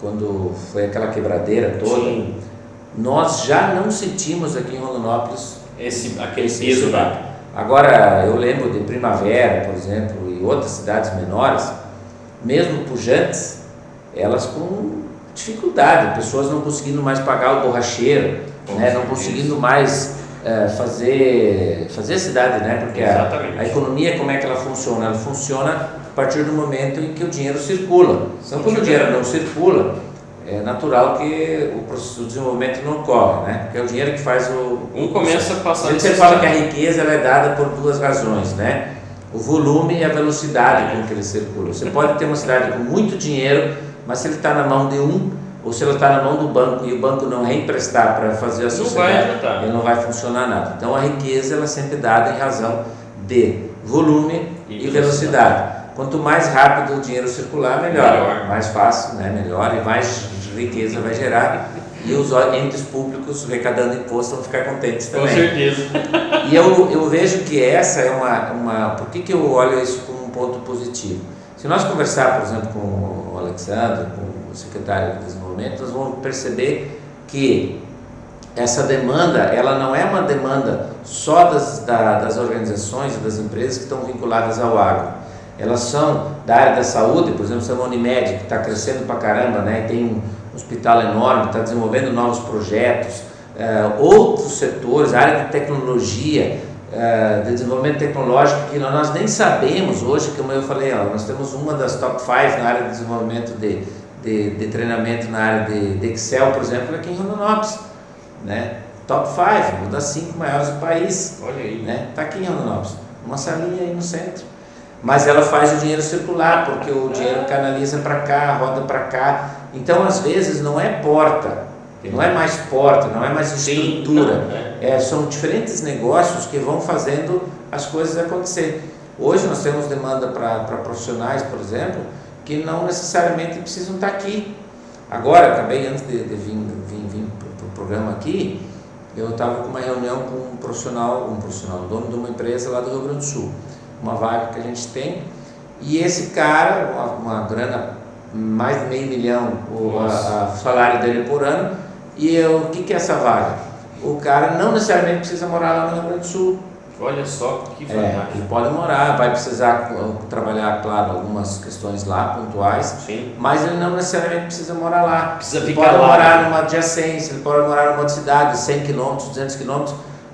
quando foi aquela quebradeira toda. Sim. Nós já não sentimos aqui em Rondonópolis aquele peso, né? Agora eu lembro de Primavera, por exemplo, e outras cidades menores, mesmo pujantes, elas com dificuldade, pessoas não conseguindo mais pagar o borracheiro, né, não conseguindo mais fazer a cidade, né, porque a economia, como é que ela funciona? Ela funciona a partir do momento em que o dinheiro circula. Então, quando o dinheiro não circula, é natural que o desenvolvimento não ocorre, né, porque é o dinheiro que faz começa a passar. Você fala que a riqueza ela é dada por duas razões, né? O volume e a velocidade com que ele circula. Você pode ter uma cidade com muito dinheiro, mas se ele está na mão de um, ou se ele está na mão do banco e o banco não reemprestar para fazer a sociedade, ele não vai funcionar nada. Então a riqueza ela é sempre dada em razão de volume e velocidade. Quanto mais rápido o dinheiro circular, melhor. Mais fácil, né? Melhor, e mais riqueza vai gerar. E os entes públicos arrecadando imposto vão ficar contentes também. Com certeza. E eu vejo que essa é por que eu olho isso como um ponto positivo? Se nós conversar, por exemplo, com o Alexandre, com o secretário de Desenvolvimento, nós vamos perceber que essa demanda, ela não é uma demanda só das organizações e das empresas que estão vinculadas ao agro. Elas são da área da saúde, por exemplo, a Unimed, que está crescendo pra caramba, né? Tem um hospital enorme, está desenvolvendo novos projetos, outros setores, a área de tecnologia, de desenvolvimento tecnológico, que nós nem sabemos hoje, como eu falei, nós temos uma das top 5 na área de desenvolvimento de treinamento na área de Excel, por exemplo, aqui em Rondonópolis, né? Top 5, uma das 5 maiores do país. Olha aí. Né? Está aqui em Rondonópolis, uma salinha aí no centro. mas ela faz o dinheiro circular, porque o dinheiro canaliza para cá, roda para cá. Então, às vezes, não é porta, não é mais porta, não é mais estrutura. São diferentes negócios que vão fazendo as coisas acontecer. Hoje nós temos demanda para profissionais, por exemplo, que não necessariamente precisam estar aqui. Agora, acabei, antes de vir para o programa aqui, eu estava com uma reunião com um profissional, dono de uma empresa lá do Rio Grande do Sul, uma vaga que a gente tem, e esse cara, uma grana, mais de R$500 mil, o salário dele por ano, e o que é essa vaga? O cara não necessariamente precisa morar lá no Rio Grande do Sul. Olha só que fantástico. Ele pode morar, vai precisar trabalhar, claro, algumas questões lá, pontuais, sim, mas ele não necessariamente precisa morar lá. Precisa ele ficar pode lá, morar numa adjacência, ele pode morar numa outra cidade, 100 km, 200 km,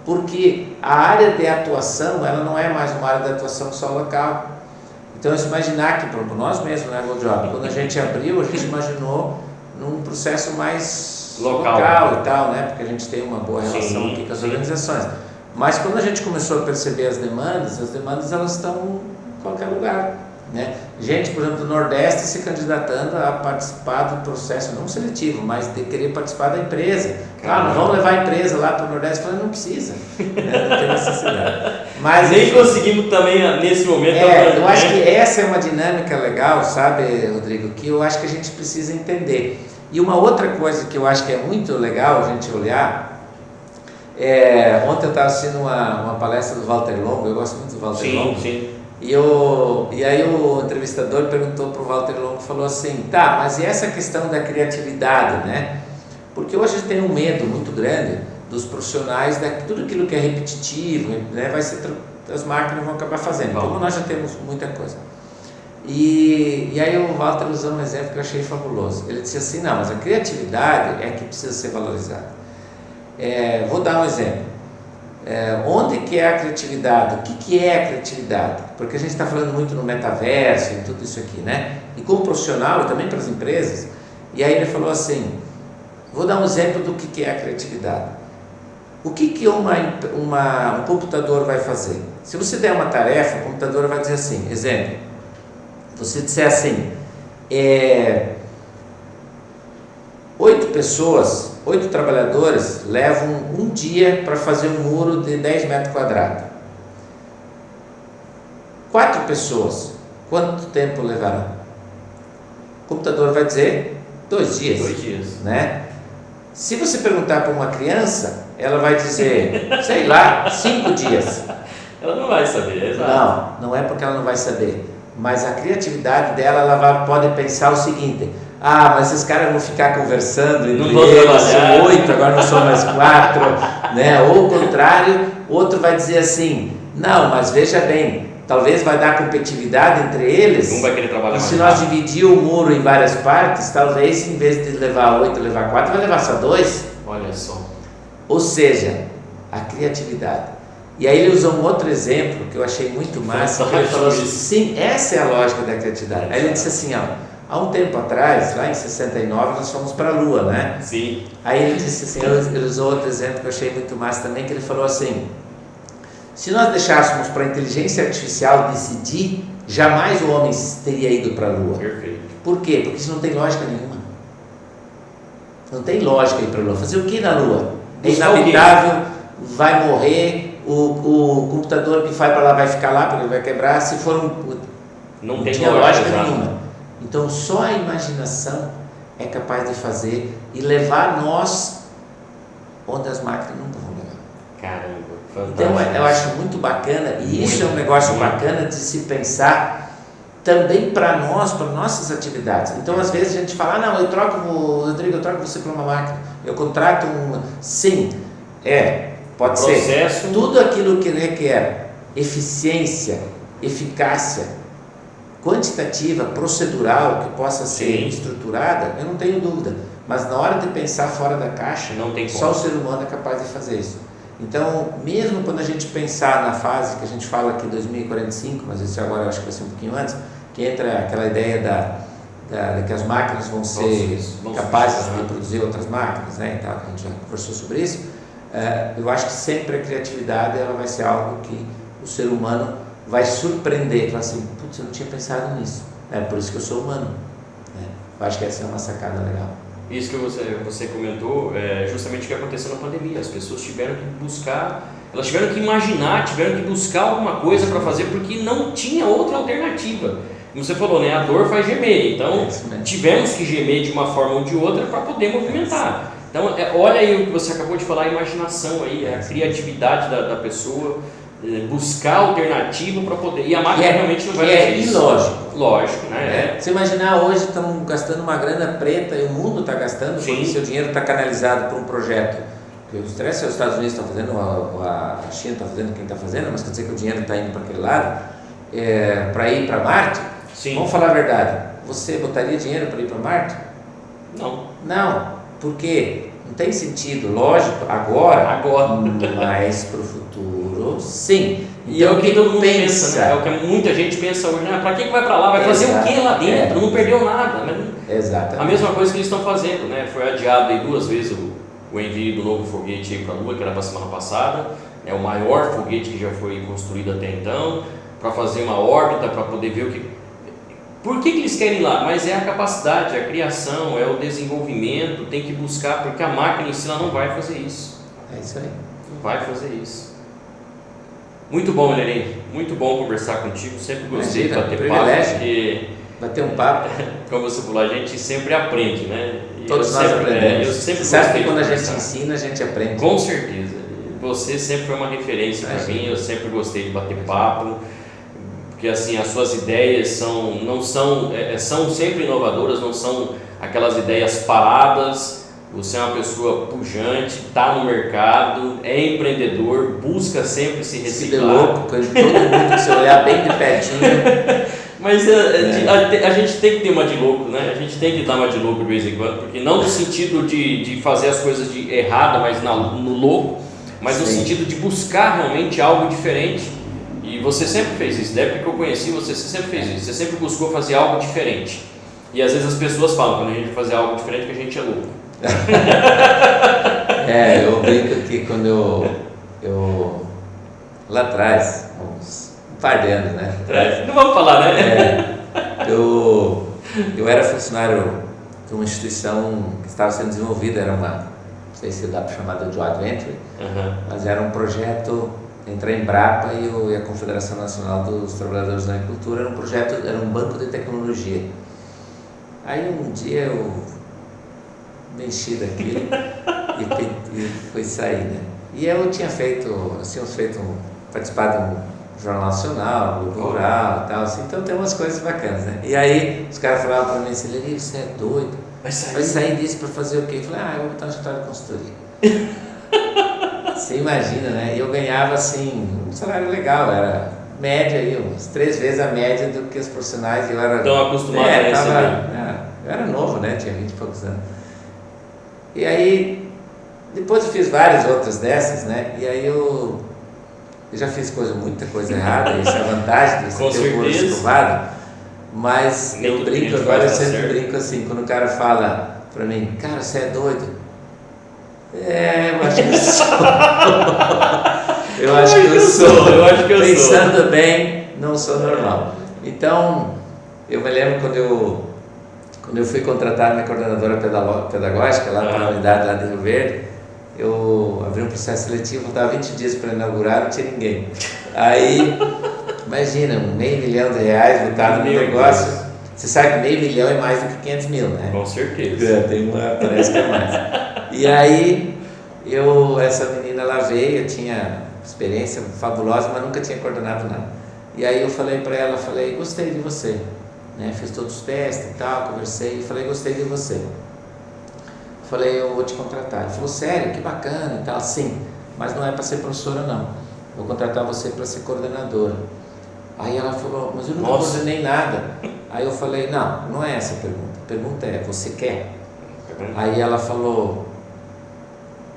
porque a área de atuação, ela não é mais uma área de atuação só local. Então, se imaginar que, para nós mesmos, né, Goldjob, quando a gente abriu, a gente imaginou num processo mais local e tal, né, porque a gente tem uma boa relação aqui com as organizações. Mas quando a gente começou a perceber as demandas elas estão em qualquer lugar, né? Gente, por exemplo, do Nordeste se candidatando a participar do processo, não seletivo, mas de querer participar da empresa. Claro, vamos levar a empresa lá para o Nordeste, falando, não precisa, né? Não tem necessidade. Mas, nem conseguimos também, nesse momento... eu acho que essa é uma dinâmica legal, sabe, Rodrigo, que eu acho que a gente precisa entender. E uma outra coisa que eu acho que é muito legal a gente olhar, ontem eu estava assistindo uma palestra do Walter Longo, eu gosto muito do Walter Longo. Sim. E aí o entrevistador perguntou para o Walter Longo, falou assim, tá, mas e essa questão da criatividade, né? Porque hoje a gente tem um medo muito grande dos profissionais, tudo aquilo que é repetitivo, né, as máquinas vão acabar fazendo, como nós já temos muita coisa. E aí o Walter usou um exemplo que eu achei fabuloso. Ele disse assim, não, mas a criatividade é que precisa ser valorizada. Vou dar um exemplo. Onde que é a criatividade? O que é a criatividade? Porque a gente está falando muito no metaverso e tudo isso aqui, né? E como profissional e também para as empresas. E aí ele falou assim, vou dar um exemplo do que é a criatividade. O que um computador vai fazer? Se você der uma tarefa, o computador vai dizer assim, exemplo, você disser assim, 8 trabalhadores levam um dia para fazer um muro de 10 metros quadrados. 4 pessoas, quanto tempo levarão? O computador vai dizer 2 dias. 2 dias. Né? Se você perguntar para uma criança, ela vai dizer, sei lá, 5 dias. Ela não vai saber, exato. Não é porque ela não vai saber. Mas a criatividade dela, ela pode pensar o seguinte, mas esses caras vão ficar conversando entre eles, são 8, agora não são mais 4, né? Ou o contrário, outro vai dizer assim, não, mas veja bem, talvez vai dar competitividade entre eles, um vai querer trabalhar e se nós dividir o muro em várias partes, talvez em vez de levar 8, levar 4, vai levar só 2. Olha só. Ou seja, a criatividade. E aí ele usou um outro exemplo que eu achei muito massa, que ele falou assim, sim, essa é a lógica da criatividade. Aí ele disse assim, há um tempo atrás, lá em 69, nós fomos para a Lua, né? Sim. Aí ele disse assim, ele usou outro exemplo que eu achei muito massa também, que ele falou assim, se nós deixássemos para a inteligência artificial decidir, jamais o homem teria ido para a Lua. Perfeito. Por quê? Porque isso não tem lógica nenhuma. Não tem lógica ir para a Lua. Fazer o que na Lua? É inabitável, vai morrer, o computador que vai para lá vai ficar lá, porque ele vai quebrar, se for não tem lógica nenhuma. Então só a imaginação é capaz de fazer e levar nós onde as máquinas nunca vão levar. Caramba, fantástico. Então eu acho muito bacana, e isso é um negócio bacana de se pensar também para nós, para nossas atividades. Então às vezes a gente fala, não, Rodrigo, eu troco você por uma máquina, eu contrato sim, pode ser. Tudo aquilo que requer eficiência, eficácia, quantitativa, procedural, que possa ser estruturada, eu não tenho dúvida. Mas na hora de pensar fora da caixa, não tem só o ser humano é capaz de fazer isso. Então, mesmo quando a gente pensar na fase que a gente fala aqui 2045, mas isso agora eu acho que vai ser um pouquinho antes, que entra aquela ideia de que as máquinas vão ser capazes de produzir outras máquinas, né? Então, a gente já conversou sobre isso. Eu acho que sempre a criatividade ela vai ser algo que o ser humano vai surpreender, falar assim, putz, eu não tinha pensado nisso. É por isso que eu sou humano. Né? Eu acho que essa é uma sacada legal. Isso que você comentou é justamente o que aconteceu na pandemia. As pessoas tiveram que buscar, elas tiveram que imaginar, tiveram que buscar alguma coisa para fazer, porque não tinha outra alternativa. Como você falou, né? A dor faz gemer, então tivemos que gemer de uma forma ou de outra para poder movimentar. Então, olha aí o que você acabou de falar, a imaginação aí, a criatividade da pessoa, buscar alternativa para poder. E a máquina realmente não vai fazer isso. Ilógico. Lógico, né? Você imaginar hoje estamos gastando uma grana preta e o mundo está gastando, porque seu dinheiro está canalizado para um projeto. O estresse os Estados Unidos estão fazendo, a China está fazendo, quem está fazendo, mas quer dizer que o dinheiro está indo para aquele lado, para ir para Marte. Sim. Vamos falar a verdade. Você botaria dinheiro para ir para Marte? Não. Não. Por quê? Não tem sentido, lógico, agora. Mas para o futuro, sim. E então, é o que todo mundo pensa, né? É o que muita gente pensa hoje, né? Para que vai para lá? Vai fazer o que lá dentro? Não perdeu nada. Mas exatamente. A mesma coisa que eles estão fazendo, né? Foi adiado aí 2 vezes o envio do novo foguete para a Lua, que era para a semana passada. É o maior foguete que já foi construído até então, para fazer uma órbita, para poder ver o que... Por que eles querem ir lá? Mas é a capacidade, a criação, é o desenvolvimento, tem que buscar, porque a máquina em si ela não vai fazer isso. É isso aí. Não vai fazer isso. Muito bom, Lerém. Muito bom conversar contigo. Sempre gostei de bater papo. Porque... bater um papo. Como você falou, a gente sempre aprende, né? E todos nós aprendemos. Eu sempre você sabe que quando a gente ensina, a gente aprende. Com certeza. Você sempre foi uma referência para mim. Eu sempre gostei de bater papo. Porque assim, as suas ideias são sempre inovadoras, não são aquelas ideias paradas. Você é uma pessoa pujante, está no mercado, é empreendedor, busca sempre se reciclar. Se dê louco, todo mundo que se olhar bem de pertinho. Mas a gente tem que ter uma de louco, né? A gente tem que dar uma de louco de vez em quando, porque não no sentido de fazer as coisas de errada, mas no louco, mas no sentido de buscar realmente algo diferente. E você sempre fez isso, da época que eu conheci você sempre fez isso, você sempre buscou fazer algo diferente. E às vezes as pessoas falam, quando a gente fazer algo diferente, que a gente é louco. Eu brinco que quando eu lá atrás, um par de anos, né? Não vamos falar, né? Eu era funcionário de uma instituição que estava sendo desenvolvida, era uma, não sei se dá para chamar de joint venture, mas era um projeto entre a Embrapa e a Confederação Nacional dos Trabalhadores da Agricultura. Era um projeto, era um banco de tecnologia. Aí um dia eu me enchi daquilo e fui sair, né? E eu tinha participado de um jornal nacional, Grupo Rural e tal, assim, então tem umas coisas bacanas, né? E aí os caras falavam para mim assim, Leri, você é doido? Vai sair disso para fazer o quê? Eu falei, eu vou botar um escritório de consultoria. Você imagina, né? E eu ganhava assim, um salário legal, era média aí, umas 3 vezes a média do que os profissionais. Eu era tão acostumado a receber. Eu era novo, né? Tinha 20 e poucos anos. E aí, depois eu fiz várias outras dessas, né? E aí eu já fiz muita coisa errada, isso é a vantagem de você ter o ouro escovado. Mas eu brinco, agora eu sempre brinco assim, quando o cara fala pra mim, cara, você é doido? Eu acho que eu sou. Eu acho que eu sou. Pensando bem, não sou normal. Então, eu me lembro quando eu fui contratar minha coordenadora pedagógica lá para a unidade lá de Rio Verde, eu abri um processo seletivo, faltava 20 dias para inaugurar, não tinha ninguém. Aí, imagina, R$500 mil botado no negócio. Você sabe que R$500 mil é mais do que 500 mil, né? Com certeza. Parece que é mais. E aí, essa menina ela veio, eu tinha experiência fabulosa, mas nunca tinha coordenado nada. E aí eu falei para ela, gostei de você, né? Fiz todos os testes e tal, conversei e falei, gostei de você. Falei, eu vou te contratar. Ela falou, sério, que bacana e tal. Sim, mas não é para ser professora não, vou contratar você para ser coordenadora. Aí ela falou, mas eu nunca coordenei nada. Aí eu falei, não é essa a pergunta. A pergunta é, você quer? Aí ela falou,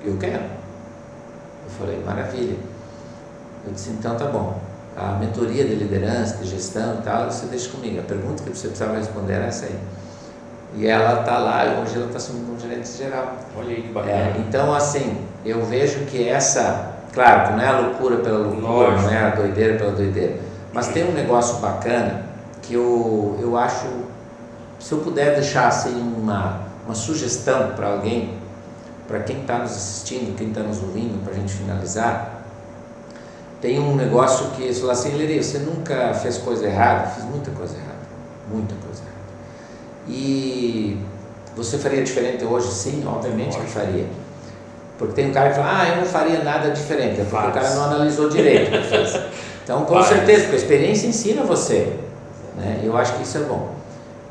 eu quero. Eu falei, maravilha. Eu disse, então tá bom. A mentoria de liderança, de gestão e tal, você deixa comigo. A pergunta que você precisava responder era essa aí. E ela está lá, hoje ela está assumindo como gerente geral. Olha aí que bacana. Então, assim, eu vejo que claro, que não é a loucura pela loucura, não é a doideira pela doideira, Mas tem um negócio bacana que eu acho, se eu puder deixar assim uma sugestão para alguém, para quem está nos assistindo, quem está nos ouvindo, para a gente finalizar, tem um negócio que você fala assim: Leri, você nunca fez coisa errada? Fiz muita coisa errada, muita coisa errada. E você faria diferente hoje? Sim, obviamente que faria. Porque tem um cara que fala: eu não faria nada diferente, é porque o cara não analisou direito o que fez. Então, com certeza, porque a experiência ensina você, né? Eu acho que isso é bom.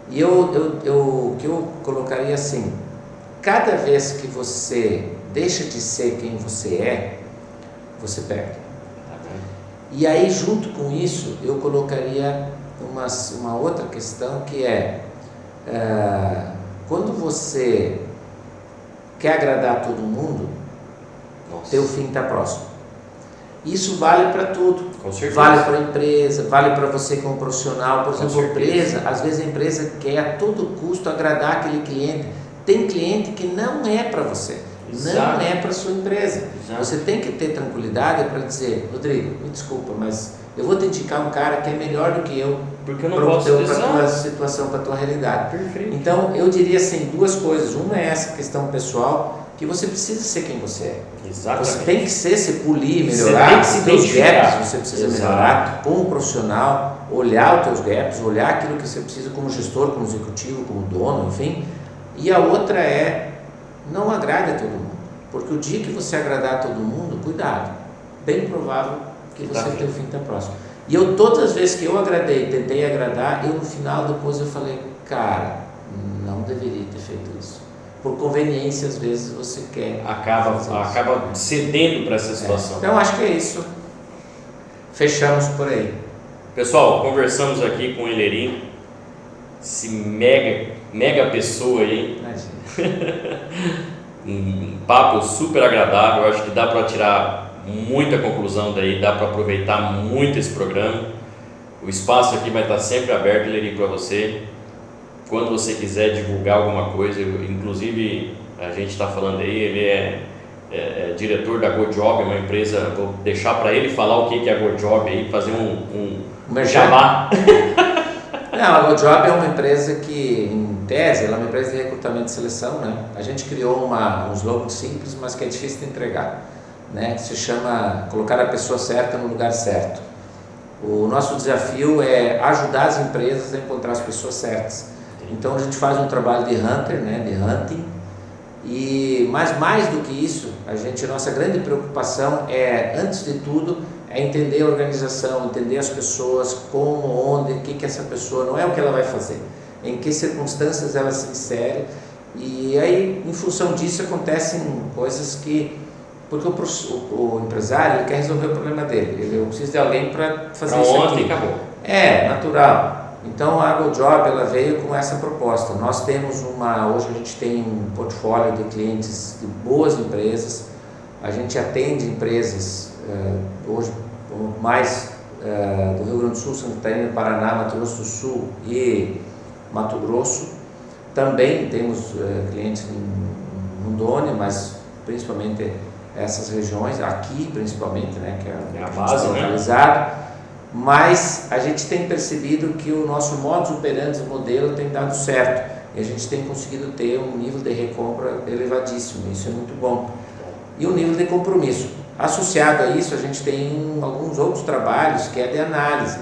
E o que eu colocaria assim: cada vez que você deixa de ser quem você é, você perde. E aí, junto com isso, eu colocaria uma outra questão, que é quando você quer agradar todo mundo, teu fim está próximo. Isso vale para tudo. Com certeza. Vale para a empresa, vale para você como profissional. Por exemplo, a empresa, às vezes a empresa quer a todo custo agradar aquele cliente. Tem cliente que não é para você. Exato. Não é para sua empresa. Exato. Você tem que ter tranquilidade para dizer: Rodrigo, me desculpa, mas eu vou te indicar um cara que é melhor do que eu, porque eu não posso para a tua situação, para a tua realidade. Perfeito. Então eu diria assim, duas coisas. Uma é essa questão pessoal, que você precisa ser quem você é. Exatamente. Você tem que ser, se polir, melhorar os teus gaps, você precisa melhorar como profissional, olhar os teus gaps, olhar aquilo que você precisa como gestor, como executivo, como dono, enfim. E a outra é: não agrade a todo mundo, porque o dia que você agradar a todo mundo, cuidado, bem provável que você teu fim está próximo. E eu, todas as vezes que eu agradei, tentei agradar, eu no final depois eu falei: cara, não deveria ter feito isso. Por conveniência, às vezes você quer acaba cedendo para essa situação. Então acho que é isso. Fechamos por aí. Pessoal, conversamos aqui com o Leri, esse mega pessoa aí. Um papo super agradável. Acho que dá para tirar muita conclusão daí, dá para aproveitar muito esse programa. O espaço aqui vai estar sempre aberto, Leri, para você. Quando você quiser divulgar alguma coisa, inclusive a gente está falando aí, ele é diretor da GoJob, uma empresa. Vou deixar para ele falar o que é a GoJob aí, fazer um jabá. Não, a GoJob é uma empresa que, em tese, ela é uma empresa de recrutamento e seleção, né? A gente criou um slogan simples, mas que é difícil de entregar, né? Que se chama colocar a pessoa certa no lugar certo. O nosso desafio é ajudar as empresas a encontrar as pessoas certas. Então a gente faz um trabalho de hunter, né? De hunting. Mas mais do que isso, a nossa grande preocupação é, antes de tudo, é entender a organização, entender as pessoas, como, onde, o que essa pessoa, não é o que ela vai fazer, em que circunstâncias ela se insere. E aí, em função disso, acontecem coisas que, porque o empresário, ele quer resolver o problema dele, ele precisa de alguém para fazer isso aqui. E acabou. É natural. Então a GoJob, ela veio com essa proposta. Nós temos hoje a gente tem um portfólio de clientes de boas empresas. A gente atende empresas hoje mais do Rio Grande do Sul, Santa Catarina, Paraná, Mato Grosso do Sul e Mato Grosso. Também temos clientes em Rondônia, mas principalmente essas regiões, aqui principalmente, né, que é a base localizada. Mas a gente tem percebido que o nosso modus operandi, o modelo, tem dado certo. E a gente tem conseguido ter um nível de recompra elevadíssimo. Isso é muito bom. E um nível de compromisso. Associado a isso, a gente tem alguns outros trabalhos que é de análise.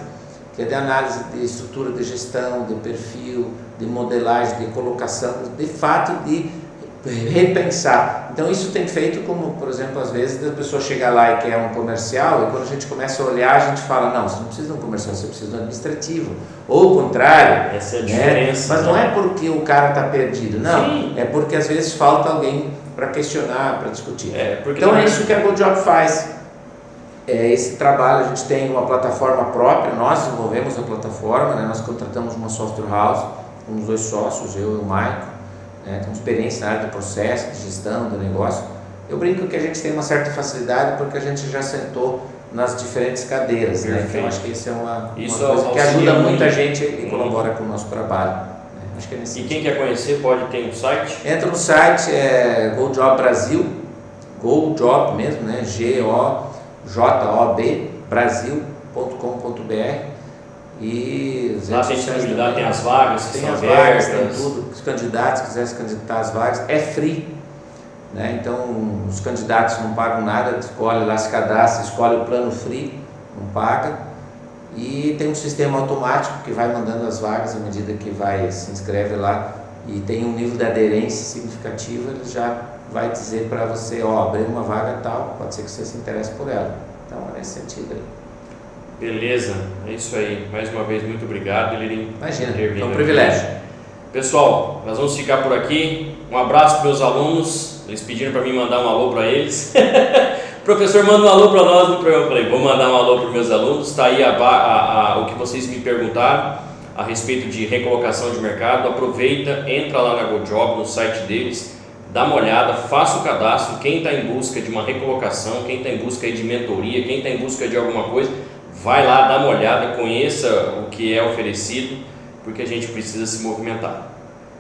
Que é de análise de estrutura de gestão, de perfil, de modelagem, de colocação, de fato de repensar. Então isso tem feito como, por exemplo, às vezes a pessoa chega lá e quer um comercial, e quando a gente começa a olhar, a gente fala: não, você não precisa de um comercial, você precisa de um administrativo. Ou o contrário. Essa é a diferença. Mas não é porque o cara está perdido, não. Sim. É porque às vezes falta alguém para questionar, para discutir. Então é isso que a GoJob faz. Esse trabalho, a gente tem uma plataforma própria, nós desenvolvemos a plataforma, né? Nós contratamos uma software house com os 2 sócios, eu e o Maico. Temos experiência na área do processo, de gestão, do negócio. Eu brinco que a gente tem uma certa facilidade porque a gente já sentou nas diferentes cadeiras, né? Então acho que isso é uma coisa que ajuda muita gente e colabora com o nosso trabalho, né? Acho que é nesse quem quer conhecer pode ter um site? Entra no site, GoJob Brasil, GoJob mesmo, né? GoJob Brasil.com.br. E lá tem disponibilidade, tem as vagas que tem são as abertas. vagas, tem tudo. Os candidatos, se quiserem se candidatar às vagas, é free, né? Então os candidatos não pagam nada, escolhe lá, se cadastra, escolhe o plano free, não paga. E tem um sistema automático que vai mandando as vagas à medida que vai, se inscreve lá e tem um nível de aderência significativo, ele já vai dizer para você, ó, abriu uma vaga tal, pode ser que você se interesse por ela. Então é nesse sentido aí. Beleza, é isso aí. Mais uma vez, muito obrado, Elirim. Imagina, é um privilégio. Pessoal, nós vamos ficar por aqui. Um abraço para meus alunos. Eles pediram para mim mandar um alô para eles. Professor, manda um alô para nós no programa. Eu falei, vou mandar um alô para os meus alunos. Está aí o que vocês me perguntaram a respeito de recolocação de mercado. Aproveita, entra lá na GoJob, no site deles, dá uma olhada, faça o cadastro. Quem está em busca de uma recolocação, quem está em busca de mentoria, quem está em busca de alguma coisa, vai lá, dá uma olhada, conheça o que é oferecido, porque a gente precisa se movimentar.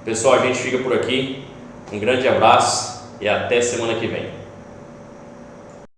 Pessoal, a gente fica por aqui. Um grande abraço e até semana que vem.